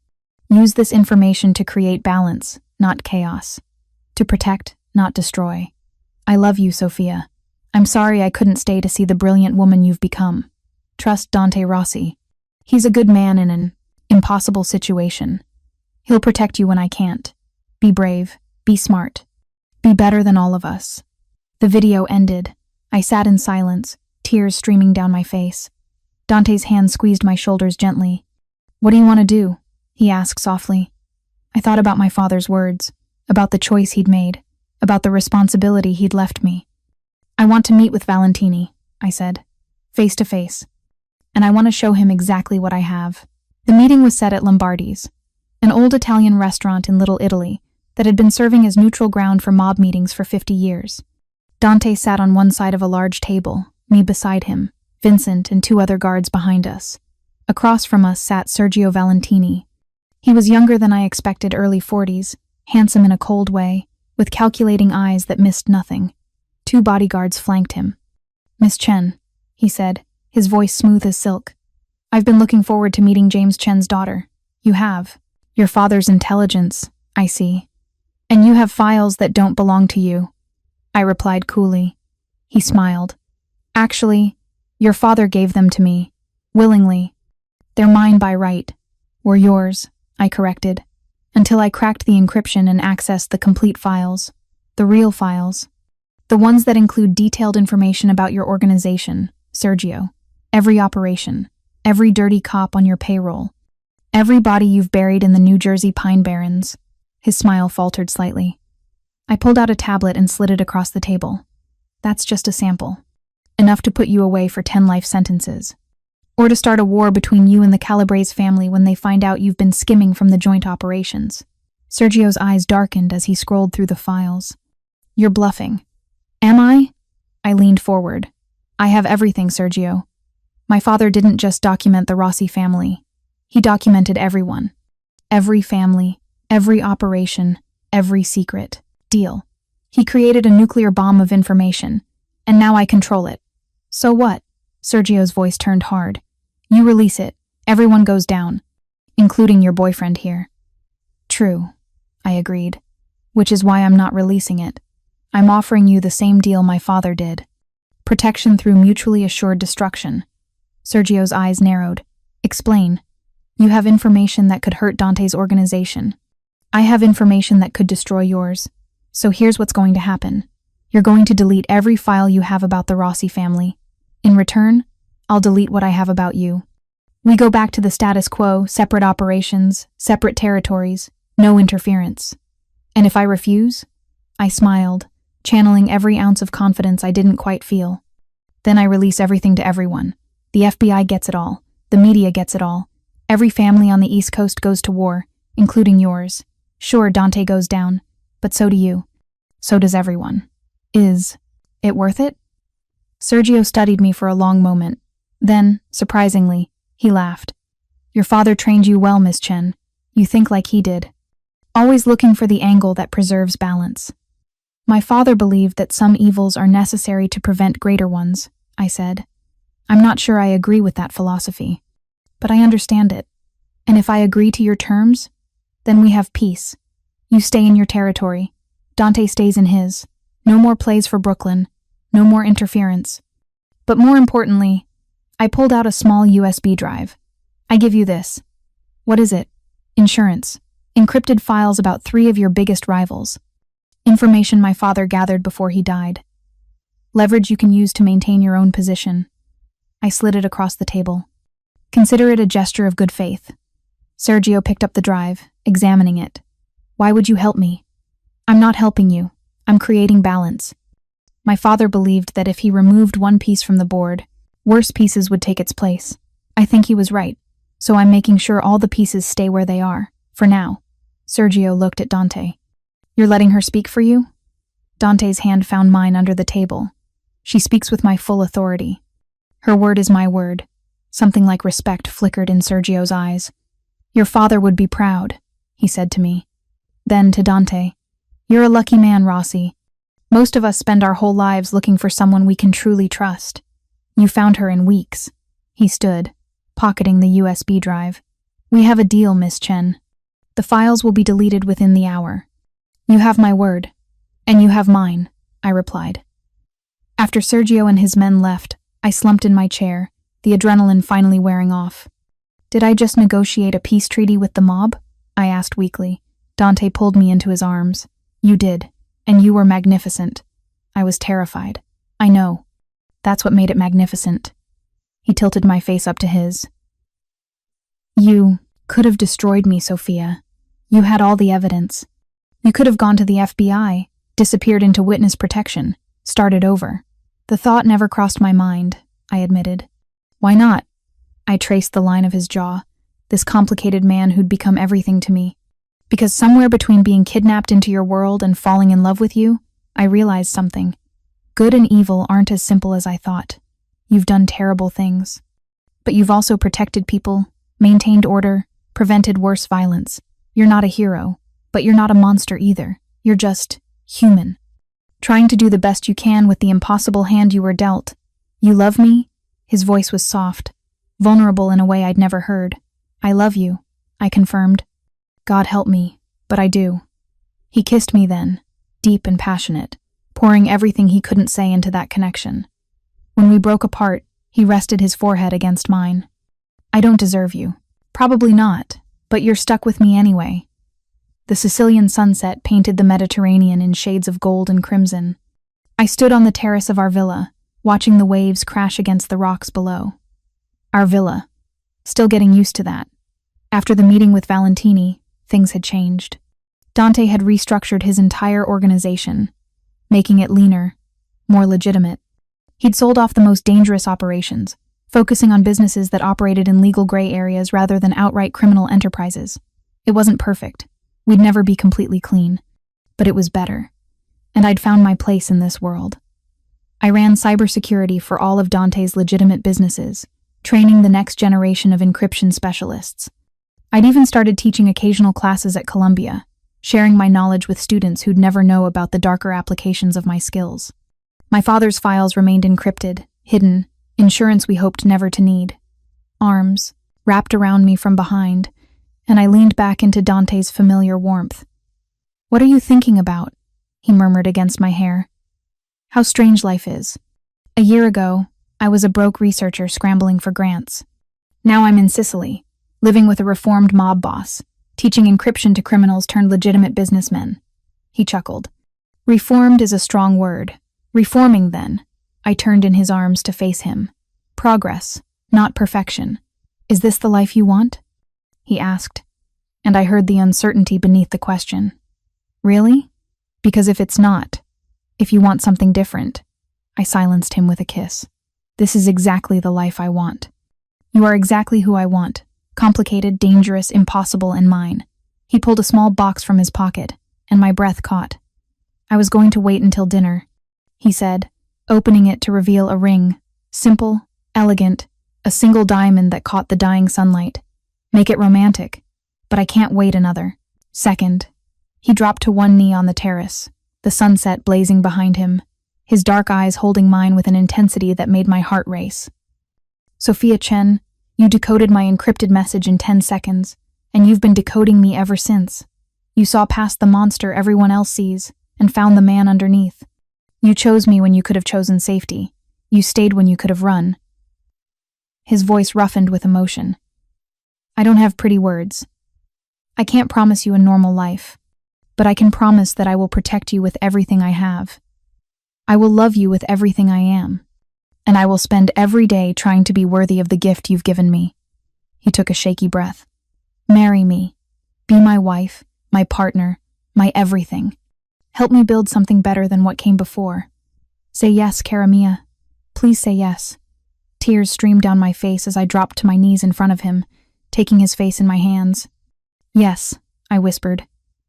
Use this information to create balance, not chaos. To protect, not destroy. I love you, Sophia. I'm sorry I couldn't stay to see the brilliant woman you've become. Trust Dante Rossi. He's a good man in an impossible situation. He'll protect you when I can't. Be brave, be smart, be better than all of us. The video ended. I sat in silence, tears streaming down my face. Dante's hand squeezed my shoulders gently. What do you want to do? He asked softly. I thought about my father's words, about the choice he'd made, about the responsibility he'd left me. I want to meet with Valentini, I said, face to face. And I want to show him exactly what I have. The meeting was set at Lombardi's, an old Italian restaurant in Little Italy that had been serving as neutral ground for mob meetings for 50 years. Dante sat on one side of a large table, me beside him, Vincent and 2 other guards behind us. Across from us sat Sergio Valentini. He was younger than I expected, early 40s, handsome in a cold way, with calculating eyes that missed nothing. 2 bodyguards flanked him. Miss Chen, he said, his voice smooth as silk. I've been looking forward to meeting James Chen's daughter. You have. Your father's intelligence, I see. And you have files that don't belong to you. I replied coolly. He smiled. Actually, your father gave them to me, willingly. They're mine by right. Or yours, I corrected, until I cracked the encryption and accessed the complete files, the real files, the ones that include detailed information about your organization, Sergio, every operation, every dirty cop on your payroll, every body you've buried in the New Jersey Pine Barrens. His smile faltered slightly. I pulled out a tablet and slid it across the table. That's just a sample. Enough to put you away for 10 life sentences. Or to start a war between you and the Calabrese family when they find out you've been skimming from the joint operations. Sergio's eyes darkened as he scrolled through the files. You're bluffing. Am I? I leaned forward. I have everything, Sergio. My father didn't just document the Rossi family. He documented everyone. Every family, every operation, every secret. Deal. He created a nuclear bomb of information, and now I control it. So what? Sergio's voice turned hard. You release it, everyone goes down, including your boyfriend here. True, I agreed, which is why I'm not releasing it. I'm offering you the same deal my father did. Protection through mutually assured destruction. Sergio's eyes narrowed. Explain. You have information that could hurt Dante's organization. I have information that could destroy yours. So here's what's going to happen. You're going to delete every file you have about the Rossi family. In return, I'll delete what I have about you. We go back to the status quo, separate operations, separate territories, no interference. And if I refuse? I smiled, channeling every ounce of confidence I didn't quite feel. Then I release everything to everyone. The FBI gets it all. The media gets it all. Every family on the East Coast goes to war, including yours. Sure, Dante goes down, but so do you. So does everyone. Is it worth it? Sergio studied me for a long moment. Then, surprisingly, he laughed. Your father trained you well, Miss Chen. You think like he did. Always looking for the angle that preserves balance. My father believed that some evils are necessary to prevent greater ones, I said. I'm not sure I agree with that philosophy, but I understand it. And if I agree to your terms, then we have peace. You stay in your territory. Dante stays in his. No more plays for Brooklyn. No more interference. But more importantly, I pulled out a small USB drive. I give you this. What is it? Insurance. Encrypted files about 3 of your biggest rivals. Information my father gathered before he died. Leverage you can use to maintain your own position. I slid it across the table. Consider it a gesture of good faith. Sergio picked up the drive, examining it. Why would you help me? I'm not helping you. I'm creating balance. My father believed that if he removed one piece from the board, worse pieces would take its place. I think he was right, so I'm making sure all the pieces stay where they are, for now. Sergio looked at Dante. You're letting her speak for you? Dante's hand found mine under the table. She speaks with my full authority. Her word is my word. Something like respect flickered in Sergio's eyes. Your father would be proud, he said to me. Then to Dante. You're a lucky man, Rossi. Most of us spend our whole lives looking for someone we can truly trust. You found her in weeks. He stood, pocketing the USB drive. We have a deal, Miss Chen. The files will be deleted within the hour. You have my word. And you have mine, I replied. After Sergio and his men left, I slumped in my chair, the adrenaline finally wearing off. Did I just negotiate a peace treaty with the mob? I asked weakly. Dante pulled me into his arms. You did, and you were magnificent. I was terrified. I know. That's what made it magnificent. He tilted my face up to his. You could have destroyed me, Sophia. You had all the evidence. You could have gone to the FBI, disappeared into witness protection, started over. The thought never crossed my mind, I admitted. Why not? I traced the line of his jaw, this complicated man who'd become everything to me. Because somewhere between being kidnapped into your world and falling in love with you, I realized something. Good and evil aren't as simple as I thought. You've done terrible things. But you've also protected people, maintained order, prevented worse violence. You're not a hero, but you're not a monster either. You're just human. Trying to do the best you can with the impossible hand you were dealt. You love me? His voice was soft, vulnerable in a way I'd never heard. I love you, I confirmed. God help me, but I do. He kissed me then, deep and passionate, pouring everything he couldn't say into that connection. When we broke apart, he rested his forehead against mine. I don't deserve you. Probably not, but you're stuck with me anyway. The Sicilian sunset painted the Mediterranean in shades of gold and crimson. I stood on the terrace of our villa, watching the waves crash against the rocks below. Our villa. Still getting used to that. After the meeting with Valentini, things had changed. Dante had restructured his entire organization, making it leaner, more legitimate. He'd sold off the most dangerous operations, focusing on businesses that operated in legal gray areas rather than outright criminal enterprises. It wasn't perfect. We'd never be completely clean, but it was better. And I'd found my place in this world. I ran cybersecurity for all of Dante's legitimate businesses, training the next generation of encryption specialists. I'd even started teaching occasional classes at Columbia, sharing my knowledge with students who'd never know about the darker applications of my skills. My father's files remained encrypted, hidden, insurance we hoped never to need. Arms wrapped around me from behind, and I leaned back into Dante's familiar warmth. What are you thinking about? He murmured against my hair. How strange life is. A year ago, I was a broke researcher scrambling for grants. Now I'm in Sicily, living with a reformed mob boss, teaching encryption to criminals turned legitimate businessmen. He chuckled. Reformed is a strong word. Reforming, then. I turned in his arms to face him. Progress, not perfection. Is this the life you want? He asked, and I heard the uncertainty beneath the question. Really? Because if it's not, if you want something different, I silenced him with a kiss. This is exactly the life I want. You are exactly who I want. Complicated, dangerous, impossible, and mine. He pulled a small box from his pocket, and my breath caught. I was going to wait until dinner, he said, opening it to reveal a ring. Simple, elegant, a single diamond that caught the dying sunlight. Make it romantic, but I can't wait another second. He dropped to one knee on the terrace, the sunset blazing behind him, his dark eyes holding mine with an intensity that made my heart race. Sophia Chen, you decoded my encrypted message in 10 seconds, and you've been decoding me ever since. You saw past the monster everyone else sees, and found the man underneath. You chose me when you could have chosen safety. You stayed when you could have run. His voice roughened with emotion. I don't have pretty words. I can't promise you a normal life, but I can promise that I will protect you with everything I have. I will love you with everything I am, and I will spend every day trying to be worthy of the gift you've given me. He took a shaky breath. Marry me. Be my wife, my partner, my everything. Help me build something better than what came before. Say yes, cara mia. Please say yes. Tears streamed down my face as I dropped to my knees in front of him, taking his face in my hands. Yes, I whispered.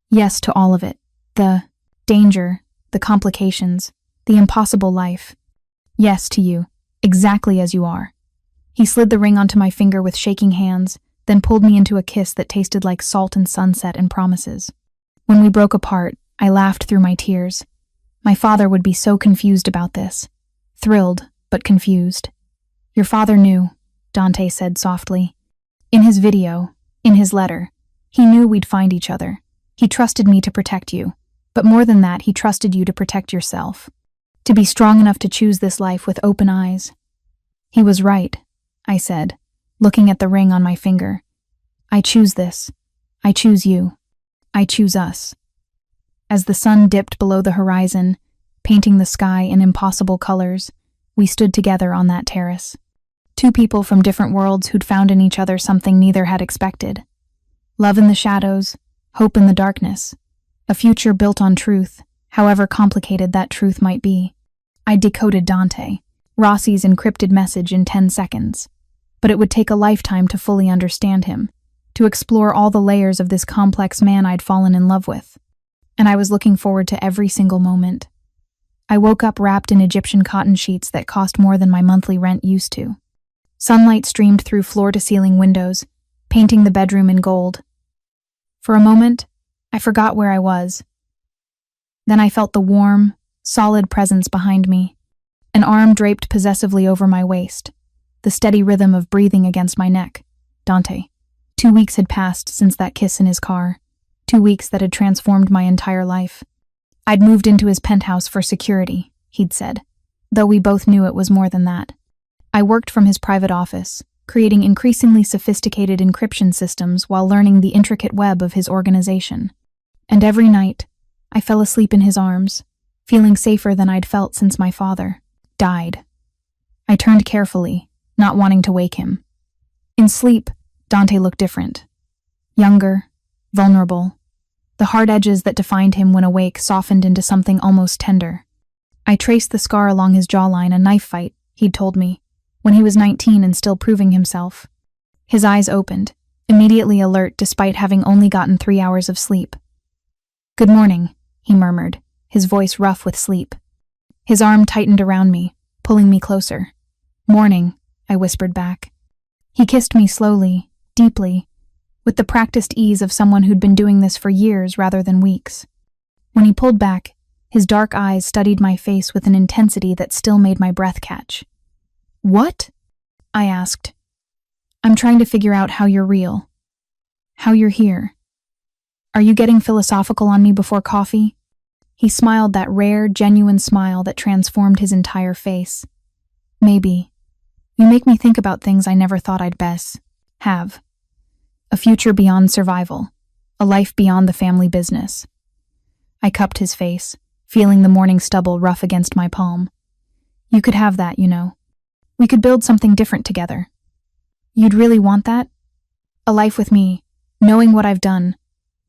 Yes to all of it. The danger, the complications, the impossible life. Yes to you, exactly as you are. He slid the ring onto my finger with shaking hands, then pulled me into a kiss that tasted like salt and sunset and promises. When we broke apart, I laughed through my tears. My father would be so confused about this. Thrilled, but confused. Your father knew, Dante said softly. In his video, in his letter, he knew we'd find each other. He trusted me to protect you. But more than that, he trusted you to protect yourself, to be strong enough to choose this life with open eyes. He was right, I said, looking at the ring on my finger. I choose this. I choose you. I choose us. As the sun dipped below the horizon, painting the sky in impossible colors, we stood together on that terrace. Two people from different worlds who'd found in each other something neither had expected. Love in the shadows, hope in the darkness, a future built on truth, however complicated that truth might be. I decoded Dante Rossi's encrypted message in 10 seconds, but it would take a lifetime to fully understand him, to explore all the layers of this complex man I'd fallen in love with. And I was looking forward to every single moment. I woke up wrapped in Egyptian cotton sheets that cost more than my monthly rent used to. Sunlight streamed through floor-to-ceiling windows, painting the bedroom in gold. For a moment, I forgot where I was. Then I felt the warm, solid presence behind me, an arm draped possessively over my waist, the steady rhythm of breathing against my neck. Dante. 2 weeks had passed since that kiss in his car, 2 weeks that had transformed my entire life. I'd moved into his penthouse for security, he'd said, though we both knew it was more than that. I worked from his private office, creating increasingly sophisticated encryption systems while learning the intricate web of his organization. And every night, I fell asleep in his arms, feeling safer than I'd felt since my father died. I turned carefully, not wanting to wake him. In sleep, Dante looked different. Younger, vulnerable. The hard edges that defined him when awake softened into something almost tender. I traced the scar along his jawline, a knife fight, he'd told me, when he was 19 and still proving himself. His eyes opened, immediately alert despite having only gotten 3 hours of sleep. "Good morning," he murmured, his voice rough with sleep. His arm tightened around me, pulling me closer. "Morning," I whispered back. He kissed me slowly, deeply, with the practiced ease of someone who'd been doing this for years rather than weeks. When he pulled back, his dark eyes studied my face with an intensity that still made my breath catch. "What?" I asked. "I'm trying to figure out how you're real. How you're here. Are you getting philosophical on me before coffee?" He smiled that rare, genuine smile that transformed his entire face. "Maybe. You make me think about things I never thought I'd have. A future beyond survival. A life beyond the family business." I cupped his face, feeling the morning stubble rough against my palm. "You could have that, you know. We could build something different together. You'd really want that? A life with me, knowing what I've done,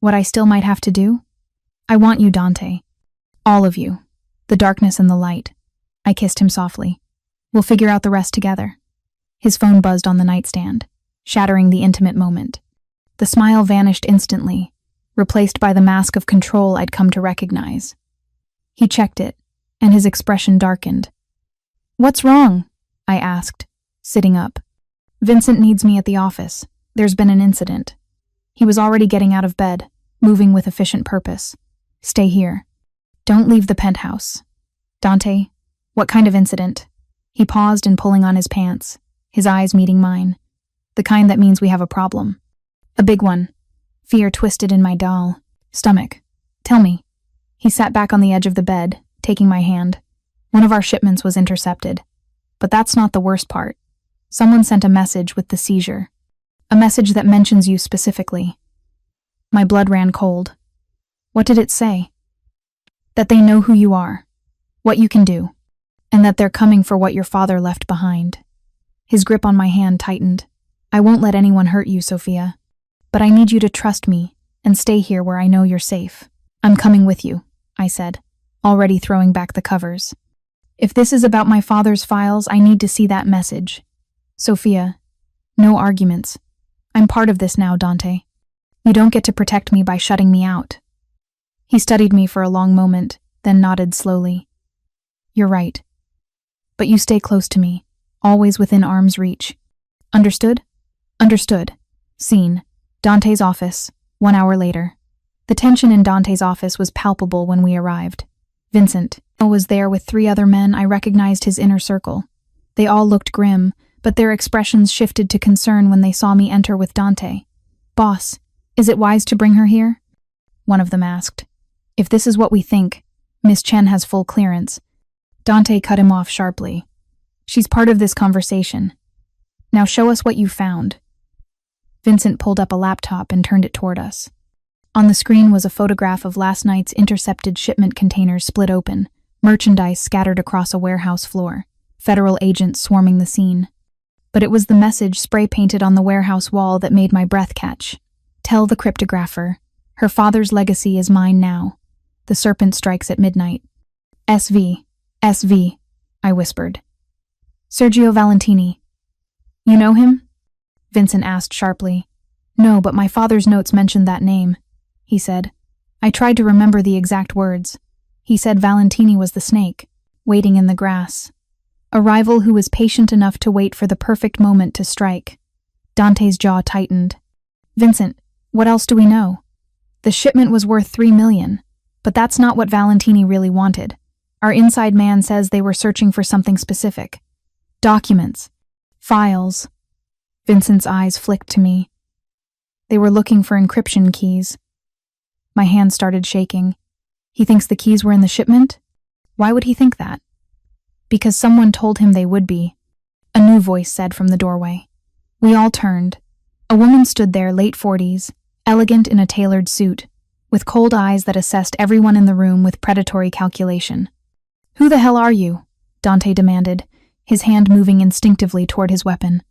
what I still might have to do? I want you, Dante. All of you. The darkness and the light." I kissed him softly. "We'll figure out the rest together." His phone buzzed on the nightstand, shattering the intimate moment. The smile vanished instantly, replaced by the mask of control I'd come to recognize. He checked it, and his expression darkened. "What's wrong?" I asked, sitting up. "Vincent needs me at the office. There's been an incident." He was already getting out of bed, moving with efficient purpose. "Stay here. Don't leave the penthouse." "Dante, what kind of incident?" He paused in pulling on his pants, his eyes meeting mine. "The kind that means we have a problem." "A big one." Fear twisted in my stomach. "Tell me." He sat back on the edge of the bed, taking my hand. "One of our shipments was intercepted. But that's not the worst part. Someone sent a message with the seizure. A message that mentions you specifically." My blood ran cold. "What did it say?" "That they know who you are, what you can do, and that they're coming for what your father left behind." His grip on my hand tightened. "I won't let anyone hurt you, Sophia. But I need you to trust me and stay here where I know you're safe." "I'm coming with you," I said, already throwing back the covers. "If this is about my father's files, I need to see that message. Sophia, no arguments. I'm part of this now, Dante. You don't get to protect me by shutting me out." He studied me for a long moment, then nodded slowly. "You're right. But you stay close to me, always within arm's reach. Understood?" "Understood." Scene. Dante's office, 1 hour later. The tension in Dante's office was palpable when we arrived. Vincent was there with 3 other men. I recognized his inner circle. They all looked grim, but their expressions shifted to concern when they saw me enter with Dante. "Boss, is it wise to bring her here?" one of them asked. If this is what we think, Miss Chen has full clearance. Dante cut him off sharply. She's part of this conversation. Now show us what you found. Vincent pulled up a laptop and turned it toward us. On the screen was a photograph of last night's intercepted shipment containers split open, merchandise scattered across a warehouse floor, federal agents swarming the scene. But it was the message spray-painted on the warehouse wall that made my breath catch. Tell the cryptographer, her father's legacy is mine now. The serpent strikes at midnight. SV, SV, I whispered. Sergio Valentini. You know him? Vincent asked sharply. No, but my father's notes mentioned that name, he said. I tried to remember the exact words. He said Valentini was the snake, waiting in the grass. A rival who was patient enough to wait for the perfect moment to strike. Dante's jaw tightened. Vincent, what else do we know? The shipment was worth $3 million, but that's not what Valentini really wanted. Our inside man says they were searching for something specific. Documents. Files. Vincent's eyes flicked to me. They were looking for encryption keys. My hand started shaking. He thinks the keys were in the shipment? Why would he think that? Because someone told him they would be. A new voice said from the doorway. We all turned. A woman stood there, late 40s, elegant in a tailored suit, with cold eyes that assessed everyone in the room with predatory calculation. Who the hell are you? Dante demanded, his hand moving instinctively toward his weapon.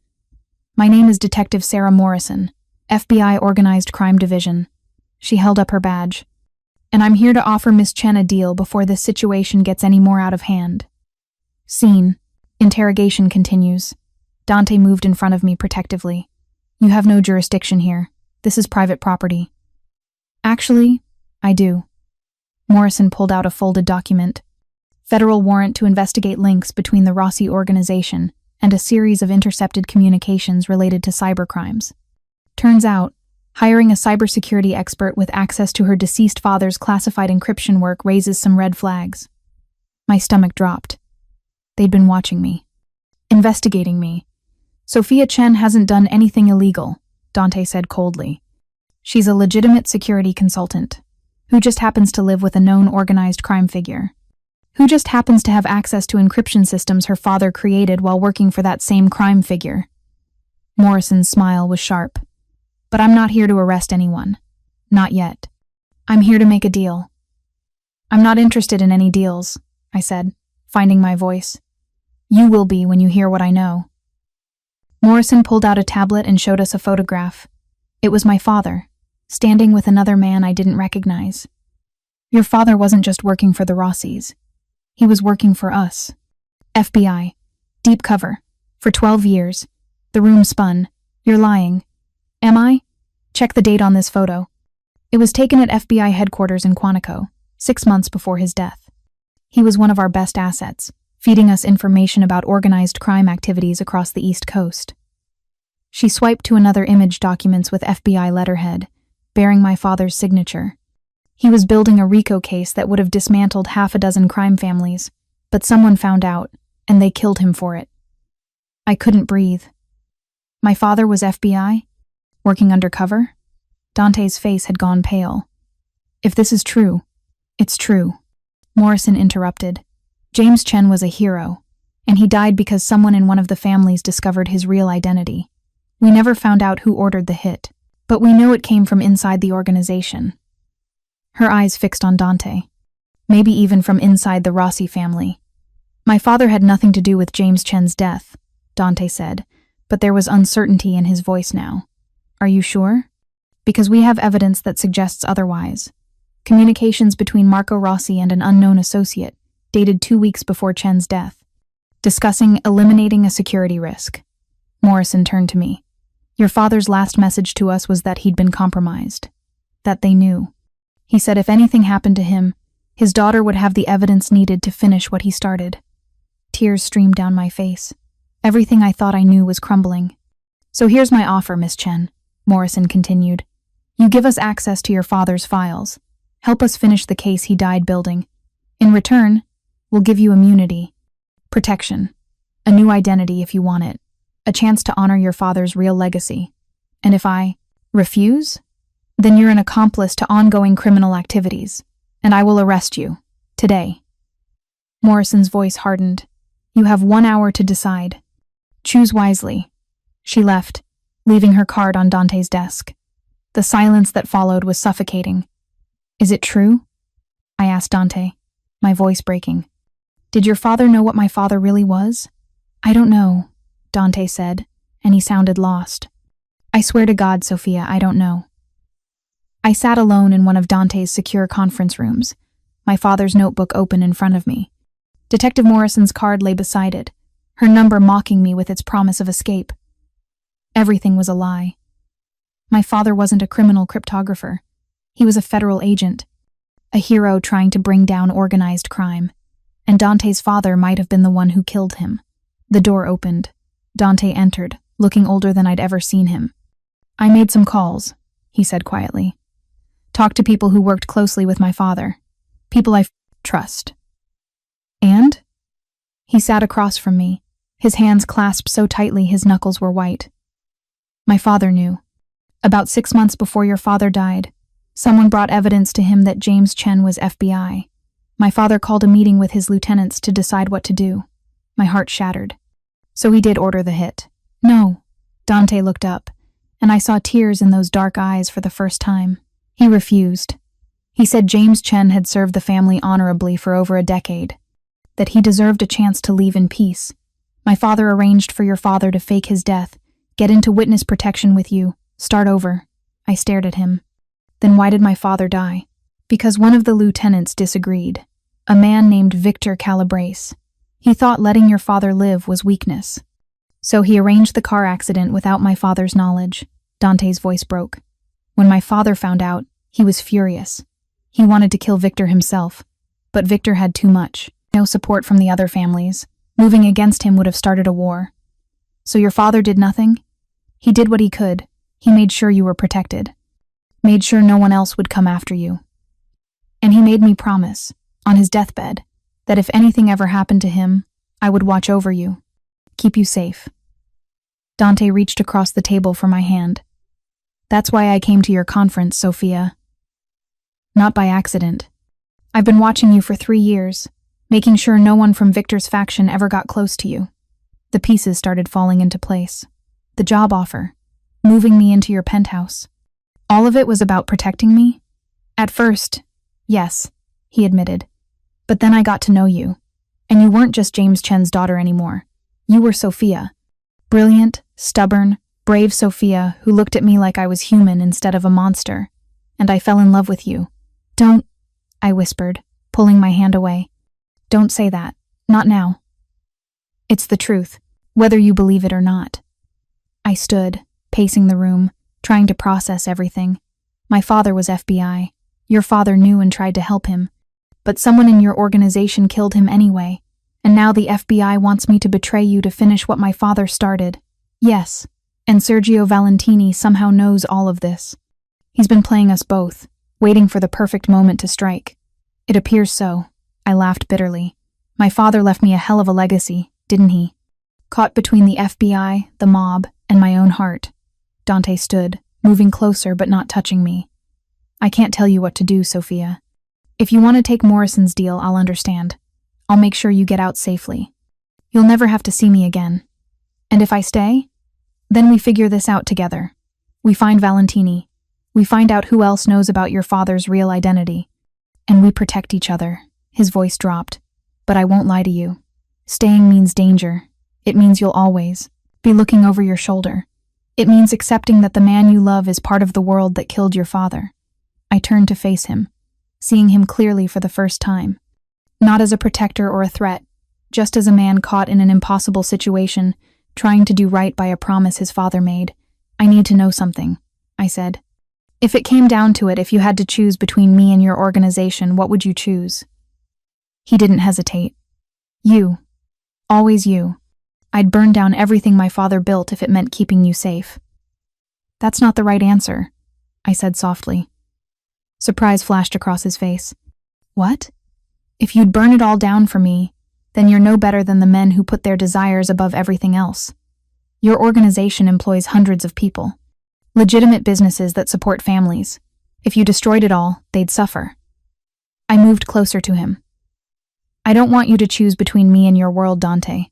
My name is Detective Sarah Morrison, FBI Organized Crime Division. She held up her badge. And I'm here to offer Miss Chen a deal before this situation gets any more out of hand. Scene. Interrogation continues. Dante moved in front of me protectively. You have no jurisdiction here. This is private property. Actually, I do. Morrison pulled out a folded document. Federal warrant to investigate links between the Rossi organization and a series of intercepted communications related to cybercrimes. Turns out, hiring a cybersecurity expert with access to her deceased father's classified encryption work raises some red flags. My stomach dropped. They'd been watching me. Investigating me. Sophia Chen hasn't done anything illegal, Dante said coldly. She's a legitimate security consultant, who just happens to live with a known organized crime figure, who just happens to have access to encryption systems her father created while working for that same crime figure. Morrison's smile was sharp. But I'm not here to arrest anyone. Not yet. I'm here to make a deal. I'm not interested in any deals, I said, finding my voice. You will be when you hear what I know. Morrison pulled out a tablet and showed us a photograph. It was my father, standing with another man I didn't recognize. Your father wasn't just working for the Rossis. He was working for us. FBI. Deep cover. For 12 years. The room spun. You're lying. Am I? Check the date on this photo. It was taken at FBI headquarters in Quantico, 6 months before his death. He was one of our best assets, feeding us information about organized crime activities across the East Coast. She swiped to another image documents with FBI letterhead, bearing my father's signature. He was building a RICO case that would have dismantled half a dozen crime families, but someone found out, and they killed him for it. I couldn't breathe. My father was FBI? Working undercover? Dante's face had gone pale. If this is true, it's true. Morrison interrupted. James Chen was a hero, and he died because someone in one of the families discovered his real identity. We never found out who ordered the hit, but we know it came from inside the organization. Her eyes fixed on Dante. Maybe even from inside the Rossi family. My father had nothing to do with James Chen's death, Dante said, but there was uncertainty in his voice now. Are you sure? Because we have evidence that suggests otherwise. Communications between Marco Rossi and an unknown associate, dated 2 weeks before Chen's death, discussing eliminating a security risk. Morrison turned to me. Your father's last message to us was that he'd been compromised. That they knew. He said if anything happened to him, his daughter would have the evidence needed to finish what he started. Tears streamed down my face. Everything I thought I knew was crumbling. So here's my offer, Miss Chen, Morrison continued. You give us access to your father's files. Help us finish the case he died building. In return, we'll give you immunity, protection, a new identity if you want it, a chance to honor your father's real legacy. And if I refuse, then you're an accomplice to ongoing criminal activities, and I will arrest you. Today." Morrison's voice hardened. "You have 1 hour to decide. Choose wisely." She left, leaving her card on Dante's desk. The silence that followed was suffocating. "Is it true?" I asked Dante, my voice breaking. "Did your father know what my father really was?" "I don't know," Dante said, and he sounded lost. "I swear to God, Sophia, I don't know." I sat alone in one of Dante's secure conference rooms, my father's notebook open in front of me. Detective Morrison's card lay beside it, her number mocking me with its promise of escape. Everything was a lie. My father wasn't a criminal cryptographer. He was a federal agent, a hero trying to bring down organized crime, and Dante's father might have been the one who killed him. The door opened. Dante entered, looking older than I'd ever seen him. "I made some calls," he said quietly. "Talked to people who worked closely with my father. People I trust." "And?" He sat across from me, his hands clasped so tightly his knuckles were white. "My father knew. About 6 months before your father died, someone brought evidence to him that James Chen was FBI. My father called a meeting with his lieutenants to decide what to do. My heart shattered. So he did order the hit." "No." Dante looked up, and I saw tears in those dark eyes for the first time. "He refused. He said James Chen had served the family honorably for over a decade, that he deserved a chance to leave in peace. My father arranged for your father to fake his death, get into witness protection with you, start over." I stared at him. "Then why did my father die?" "Because one of the lieutenants disagreed. A man named Victor Calabrese. He thought letting your father live was weakness. So he arranged the car accident without my father's knowledge." Dante's voice broke. "When my father found out, he was furious. He wanted to kill Victor himself, but Victor had too much. No support from the other families. Moving against him would have started a war. So your father did nothing? He did what he could. He made sure you were protected. Made sure no one else would come after you. And he made me promise, on his deathbed, that if anything ever happened to him, I would watch over you, keep you safe." Dante reached across the table for my hand. "That's why I came to your conference, Sophia. Not by accident. I've been watching you for 3 years, making sure no one from Victor's faction ever got close to you." The pieces started falling into place. The job offer, moving me into your penthouse. All of it was about protecting me? "At first, yes," he admitted. "But then I got to know you. And you weren't just James Chen's daughter anymore. You were Sophia. Brilliant, stubborn, brave Sophia who looked at me like I was human instead of a monster. And I fell in love with you." "Don't," I whispered, pulling my hand away. "Don't say that. Not now. It's the truth, whether you believe it or not." I stood, pacing the room, trying to process everything. My father was FBI. Your father knew and tried to help him. But someone in your organization killed him anyway. And now the FBI wants me to betray you to finish what my father started. Yes, and Sergio Valentini somehow knows all of this. He's been playing us both, waiting for the perfect moment to strike. It appears so. I laughed bitterly. My father left me a hell of a legacy, didn't he? Caught between the FBI, the mob, and my own heart. Dante stood, moving closer but not touching me. "I can't tell you what to do, Sophia. If you want to take Morrison's deal, I'll understand. I'll make sure you get out safely. You'll never have to see me again. And if I stay, then we figure this out together. We find Valentini. We find out who else knows about your father's real identity. And we protect each other." His voice dropped. "But I won't lie to you. Staying means danger. It means you'll always be looking over your shoulder. It means accepting that the man you love is part of the world that killed your father." I turned to face him, seeing him clearly for the first time. Not as a protector or a threat, just as a man caught in an impossible situation, trying to do right by a promise his father made. "I need to know something," I said. "If it came down to it, if you had to choose between me and your organization, what would you choose?" He didn't hesitate. "You. Always you. I'd burn down everything my father built if it meant keeping you safe." "That's not the right answer," I said softly. Surprise flashed across his face. "What? If you'd burn it all down for me, then you're no better than the men who put their desires above everything else. Your organization employs hundreds of people. Legitimate businesses that support families. If you destroyed it all, they'd suffer." I moved closer to him. I don't want you to choose between me and your world, Dante.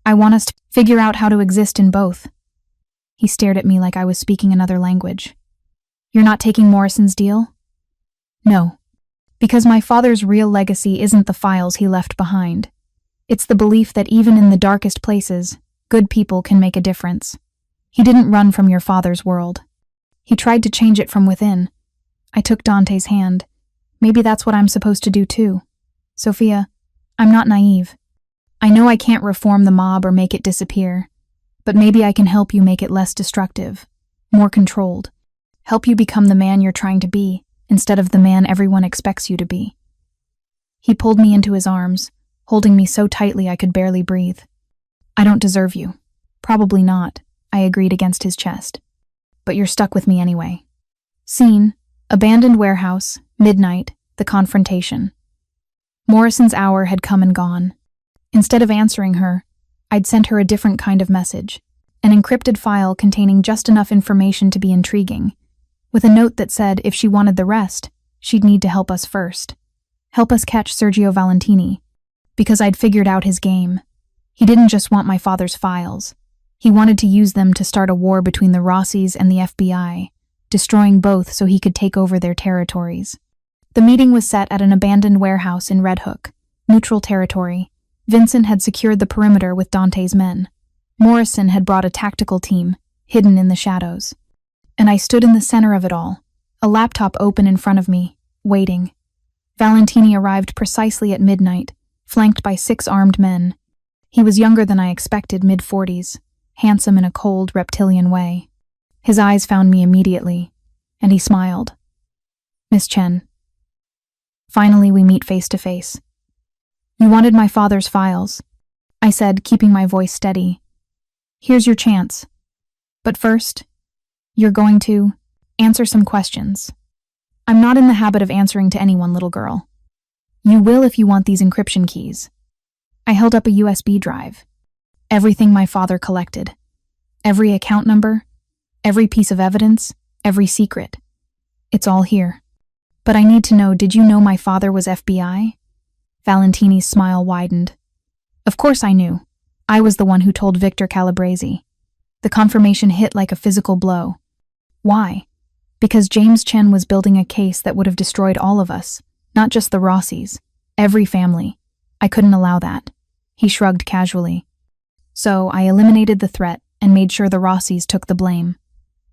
I want us to figure out how to exist in both. He stared at me like I was speaking another language. You're not taking Morrison's deal? No. Because my father's real legacy isn't the files he left behind. It's the belief that even in the darkest places, good people can make a difference. He didn't run from your father's world. He tried to change it from within. I took Dante's hand. Maybe that's what I'm supposed to do too. Sophia, I'm not naive. I know I can't reform the mob or make it disappear, but maybe I can help you make it less destructive, more controlled. Help you become the man you're trying to be, instead of the man everyone expects you to be. He pulled me into his arms, holding me so tightly I could barely breathe. I don't deserve you. Probably not, I agreed against his chest. But you're stuck with me anyway. Scene: abandoned warehouse, midnight, the confrontation. Morrison's hour had come and gone. Instead of answering her, I'd sent her a different kind of message, an encrypted file containing just enough information to be intriguing, with a note that said if she wanted the rest, she'd need to help us first. Help us catch Sergio Valentini, because I'd figured out his game. He didn't just want my father's files. He wanted to use them to start a war between the Rossis and the FBI, destroying both so he could take over their territories. The meeting was set at an abandoned warehouse in Red Hook, neutral territory. Vincent had secured the perimeter with Dante's men. Morrison had brought a tactical team, hidden in the shadows. And I stood in the center of it all, a laptop open in front of me, waiting. Valentini arrived precisely at midnight, flanked by 6 armed men. He was younger than I expected, mid-40s, handsome in a cold, reptilian way. His eyes found me immediately, and he smiled. Miss Chen. Finally, we meet face to face. You wanted my father's files, I said, keeping my voice steady. Here's your chance. But first, you're going to answer some questions. I'm not in the habit of answering to anyone, little girl. You will if you want these encryption keys. I held up a USB drive. Everything my father collected. Every account number, every piece of evidence, every secret. It's all here. But I need to know, did you know my father was FBI? Valentini's smile widened. Of course I knew. I was the one who told Victor Calabresi. The confirmation hit like a physical blow. Why? Because James Chen was building a case that would have destroyed all of us, not just the Rossis, every family. I couldn't allow that. He shrugged casually. So I eliminated the threat and made sure the Rossis took the blame.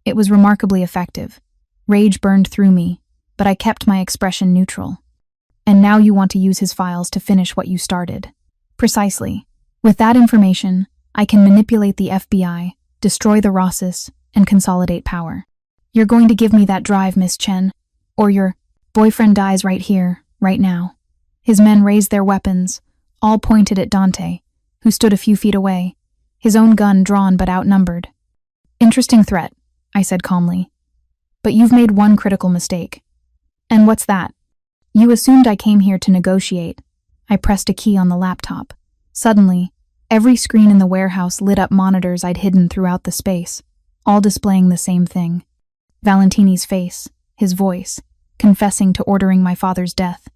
It was remarkably effective. Rage burned through me, but I kept my expression neutral. And now you want to use his files to finish what you started. Precisely. With that information, I can manipulate the FBI, destroy the Rossis, and consolidate power. You're going to give me that drive, Miss Chen, or your boyfriend dies right here, right now. His men raised their weapons, all pointed at Dante, who stood a few feet away, his own gun drawn but outnumbered. Interesting threat, I said calmly. But you've made one critical mistake. And what's that? You assumed I came here to negotiate. I pressed a key on the laptop. Suddenly, every screen in the warehouse lit up monitors I'd hidden throughout the space, all displaying the same thing. Valentini's face, his voice, confessing to ordering my father's death.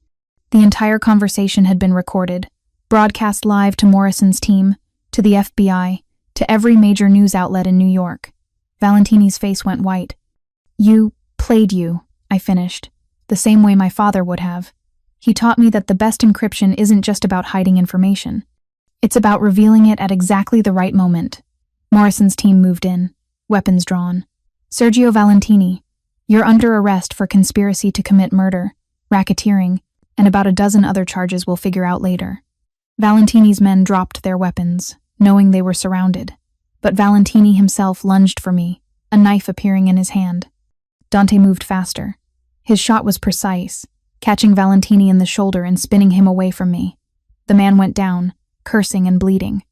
The entire conversation had been recorded, broadcast live to Morrison's team, to the FBI, to every major news outlet in New York. Valentini's face went white. You played you, I finished, the same way my father would have. He taught me that the best encryption isn't just about hiding information. It's about revealing it at exactly the right moment. Morrison's team moved in, weapons drawn. Sergio Valentini, you're under arrest for conspiracy to commit murder, racketeering, and about a dozen other charges we'll figure out later. Valentini's men dropped their weapons, knowing they were surrounded. But Valentini himself lunged for me, a knife appearing in his hand. Dante moved faster. His shot was precise, catching Valentini in the shoulder and spinning him away from me. The man went down, cursing and bleeding.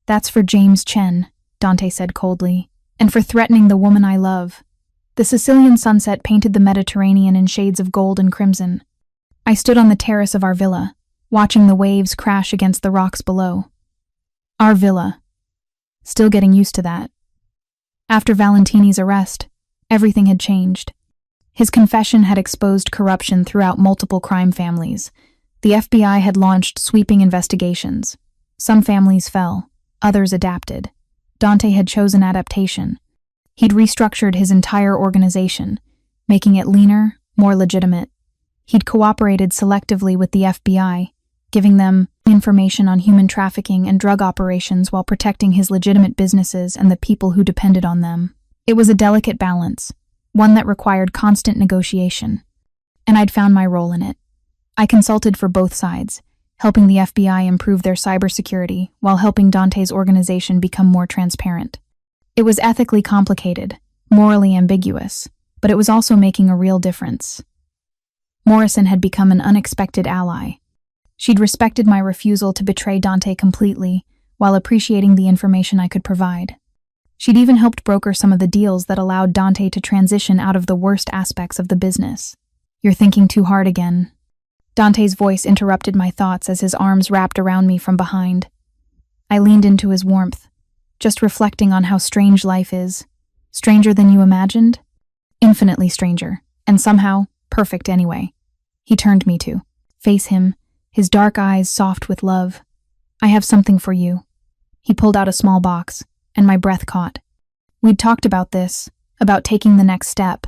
That's for James Chen, Dante said coldly, and for threatening the woman I love. The Sicilian sunset painted the Mediterranean in shades of gold and crimson. I stood on the terrace of our villa, watching the waves crash against the rocks below. Our villa. Still getting used to that. After Valentini's arrest, everything had changed. His confession had exposed corruption throughout multiple crime families. The FBI had launched sweeping investigations. Some families fell, others adapted. Dante had chosen adaptation. He'd restructured his entire organization, making it leaner, more legitimate. He'd cooperated selectively with the FBI, giving them information on human trafficking and drug operations while protecting his legitimate businesses and the people who depended on them. It was a delicate balance, one that required constant negotiation. And I'd found my role in it. I consulted for both sides, helping the FBI improve their cybersecurity while helping Dante's organization become more transparent. It was ethically complicated, morally ambiguous, but it was also making a real difference. Morrison had become an unexpected ally. She'd respected my refusal to betray Dante completely, while appreciating the information I could provide. She'd even helped broker some of the deals that allowed Dante to transition out of the worst aspects of the business. "You're thinking too hard again." Dante's voice interrupted my thoughts as his arms wrapped around me from behind. I leaned into his warmth, just reflecting on how strange life is. Stranger than you imagined? Infinitely stranger, and somehow perfect anyway. He turned me to face him, his dark eyes soft with love. "I have something for you." He pulled out a small box, and my breath caught. We'd talked about this, about taking the next step,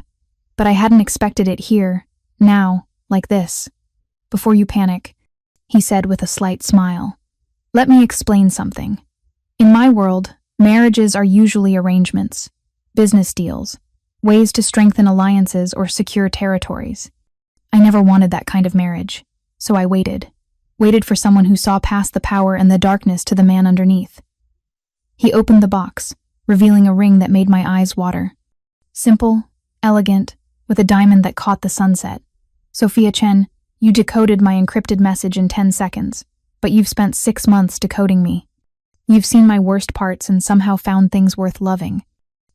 but I hadn't expected it here, now, like this. "Before you panic," he said with a slight smile, "let me explain something. In my world, marriages are usually arrangements, business deals, ways to strengthen alliances or secure territories. I never wanted that kind of marriage, so I waited for someone who saw past the power and the darkness to the man underneath." He opened the box, revealing a ring that made my eyes water. Simple, elegant, with a diamond that caught the sunset. "Sophia Chen, you decoded my encrypted message in 10 seconds, but you've spent 6 months decoding me. You've seen my worst parts and somehow found things worth loving.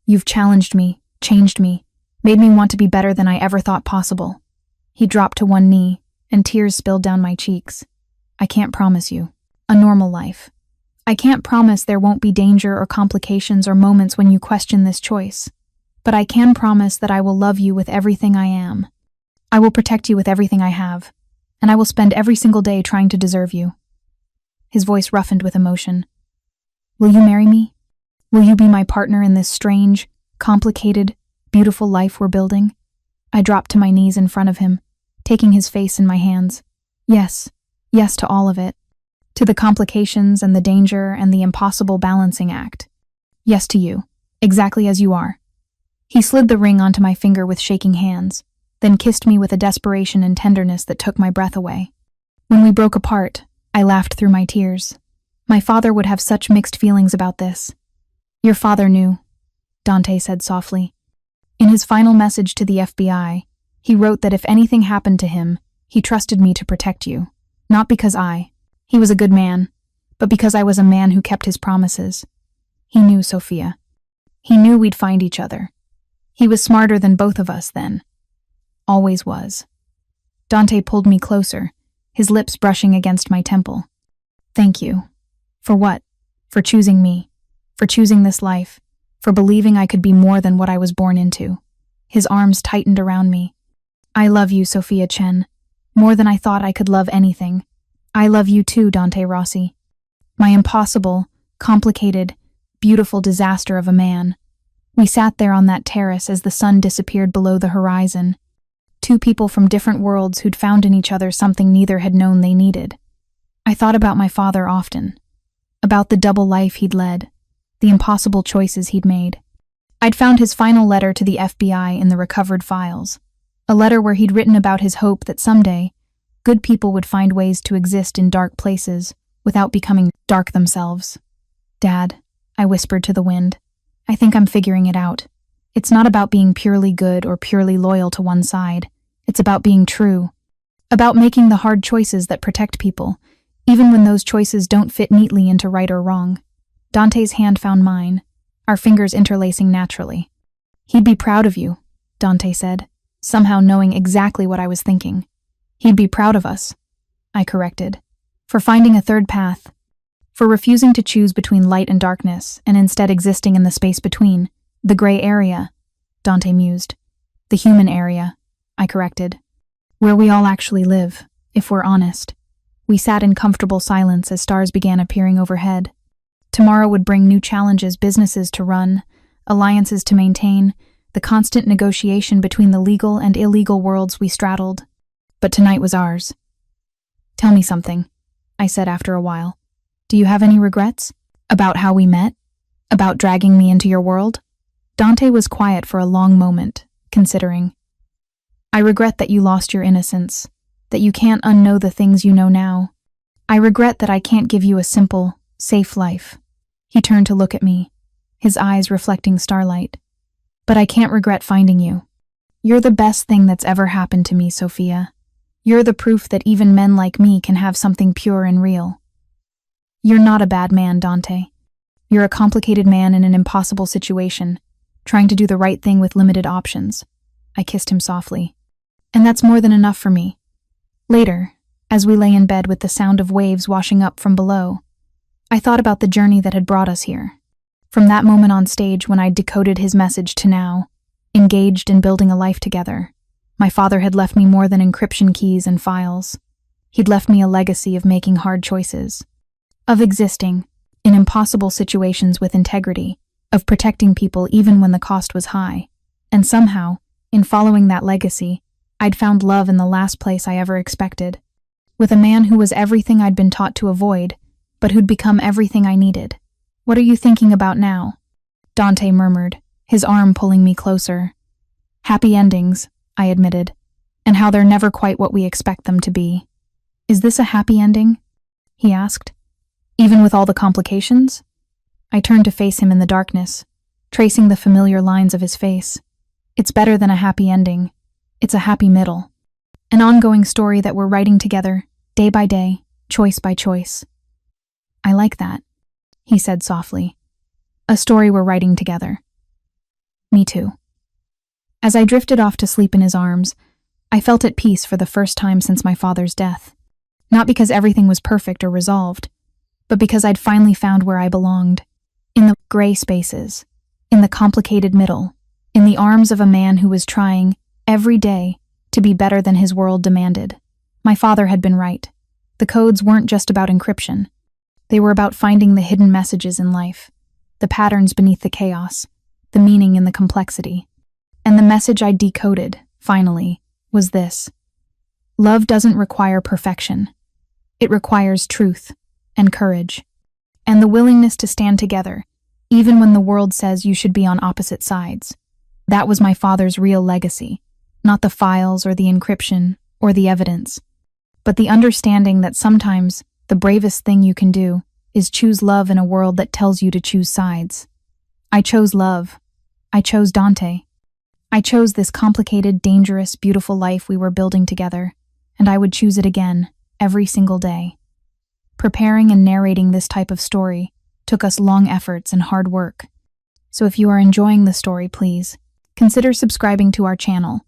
You've challenged me, changed me, made me want to be better than I ever thought possible." He dropped to one knee, and tears spilled down my cheeks. "I can't promise you a normal life. I can't promise there won't be danger or complications or moments when you question this choice. But I can promise that I will love you with everything I am. I will protect you with everything I have, and I will spend every single day trying to deserve you." His voice roughened with emotion. "Will you marry me? Will you be my partner in this strange, complicated, beautiful life we're building?" I dropped to my knees in front of him, taking his face in my hands. Yes to all of it. To the complications and the danger and the impossible balancing act. Yes to you, exactly as you are. He slid the ring onto my finger with shaking hands, then kissed me with a desperation and tenderness that took my breath away. When we broke apart, I laughed through my tears. My father would have such mixed feelings about this. "Your father knew," Dante said softly. In his final message to the FBI, he wrote that if anything happened to him, he trusted me to protect you. Not because he was a good man, but because I was a man who kept his promises. He knew, Sophia. He knew we'd find each other. He was smarter than both of us then. Always was. Dante pulled me closer, his lips brushing against my temple. "Thank you." "For what?" "For choosing me. For choosing this life. For believing I could be more than what I was born into." His arms tightened around me. "I love you, Sophia Chen. More than I thought I could love anything. I love you too, Dante Rossi. My impossible, complicated, beautiful disaster of a man." We sat there on that terrace as the sun disappeared below the horizon. Two people from different worlds who'd found in each other something neither had known they needed. I thought about my father often. About the double life he'd led. The impossible choices he'd made. I'd found his final letter to the FBI in the recovered files. A letter where he'd written about his hope that someday, good people would find ways to exist in dark places without becoming dark themselves. "Dad," I whispered to the wind, "I think I'm figuring it out. It's not about being purely good or purely loyal to one side. It's about being true. About making the hard choices that protect people, even when those choices don't fit neatly into right or wrong." Dante's hand found mine, our fingers interlacing naturally. "He'd be proud of you," Dante said, somehow knowing exactly what I was thinking. "He'd be proud of us," I corrected, "for finding a third path, for refusing to choose between light and darkness and instead existing in the space between, the gray area," Dante mused. The human area, I corrected. Where we all actually live, if we're honest. We sat in comfortable silence as stars began appearing overhead. Tomorrow would bring new challenges, businesses to run, alliances to maintain, the constant negotiation between the legal and illegal worlds we straddled. But tonight was ours. Tell me something, I said after a while. Do you have any regrets? About how we met? About dragging me into your world? Dante was quiet for a long moment, considering. I regret that you lost your innocence, that you can't unknow the things you know now. I regret that I can't give you a simple, safe life. He turned to look at me, his eyes reflecting starlight. But I can't regret finding you. You're the best thing that's ever happened to me, Sophia. You're the proof that even men like me can have something pure and real. You're not a bad man, Dante. You're a complicated man in an impossible situation, trying to do the right thing with limited options. I kissed him softly. And that's more than enough for me. Later, as we lay in bed with the sound of waves washing up from below, I thought about the journey that had brought us here. From that moment on stage when I decoded his message to now, engaged in building a life together, my father had left me more than encryption keys and files. He'd left me a legacy of making hard choices, of existing in impossible situations with integrity, of protecting people even when the cost was high. And somehow, in following that legacy, I'd found love in the last place I ever expected, with a man who was everything I'd been taught to avoid, but who'd become everything I needed. What are you thinking about now? Dante murmured, his arm pulling me closer. Happy endings, I admitted, and how they're never quite what we expect them to be. Is this a happy ending? He asked. Even with all the complications? I turned to face him in the darkness, tracing the familiar lines of his face. It's better than a happy ending. It's a happy middle. An ongoing story that we're writing together, day by day, choice by choice. I like that, he said softly. A story we're writing together. Me too. As I drifted off to sleep in his arms, I felt at peace for the first time since my father's death. Not because everything was perfect or resolved, but because I'd finally found where I belonged. In the gray spaces, in the complicated middle, in the arms of a man who was trying, every day, to be better than his world demanded. My father had been right. The codes weren't just about encryption. They were about finding the hidden messages in life, the patterns beneath the chaos, the meaning in the complexity. And the message I decoded, finally, was this. Love doesn't require perfection. It requires truth and courage, and the willingness to stand together, even when the world says you should be on opposite sides. That was my father's real legacy, not the files or the encryption or the evidence, but the understanding that sometimes the bravest thing you can do is choose love in a world that tells you to choose sides. I chose love. I chose Dante. I chose this complicated, dangerous, beautiful life we were building together, and I would choose it again, every single day. Preparing and narrating this type of story took us long efforts and hard work. So if you are enjoying the story, please consider subscribing to our channel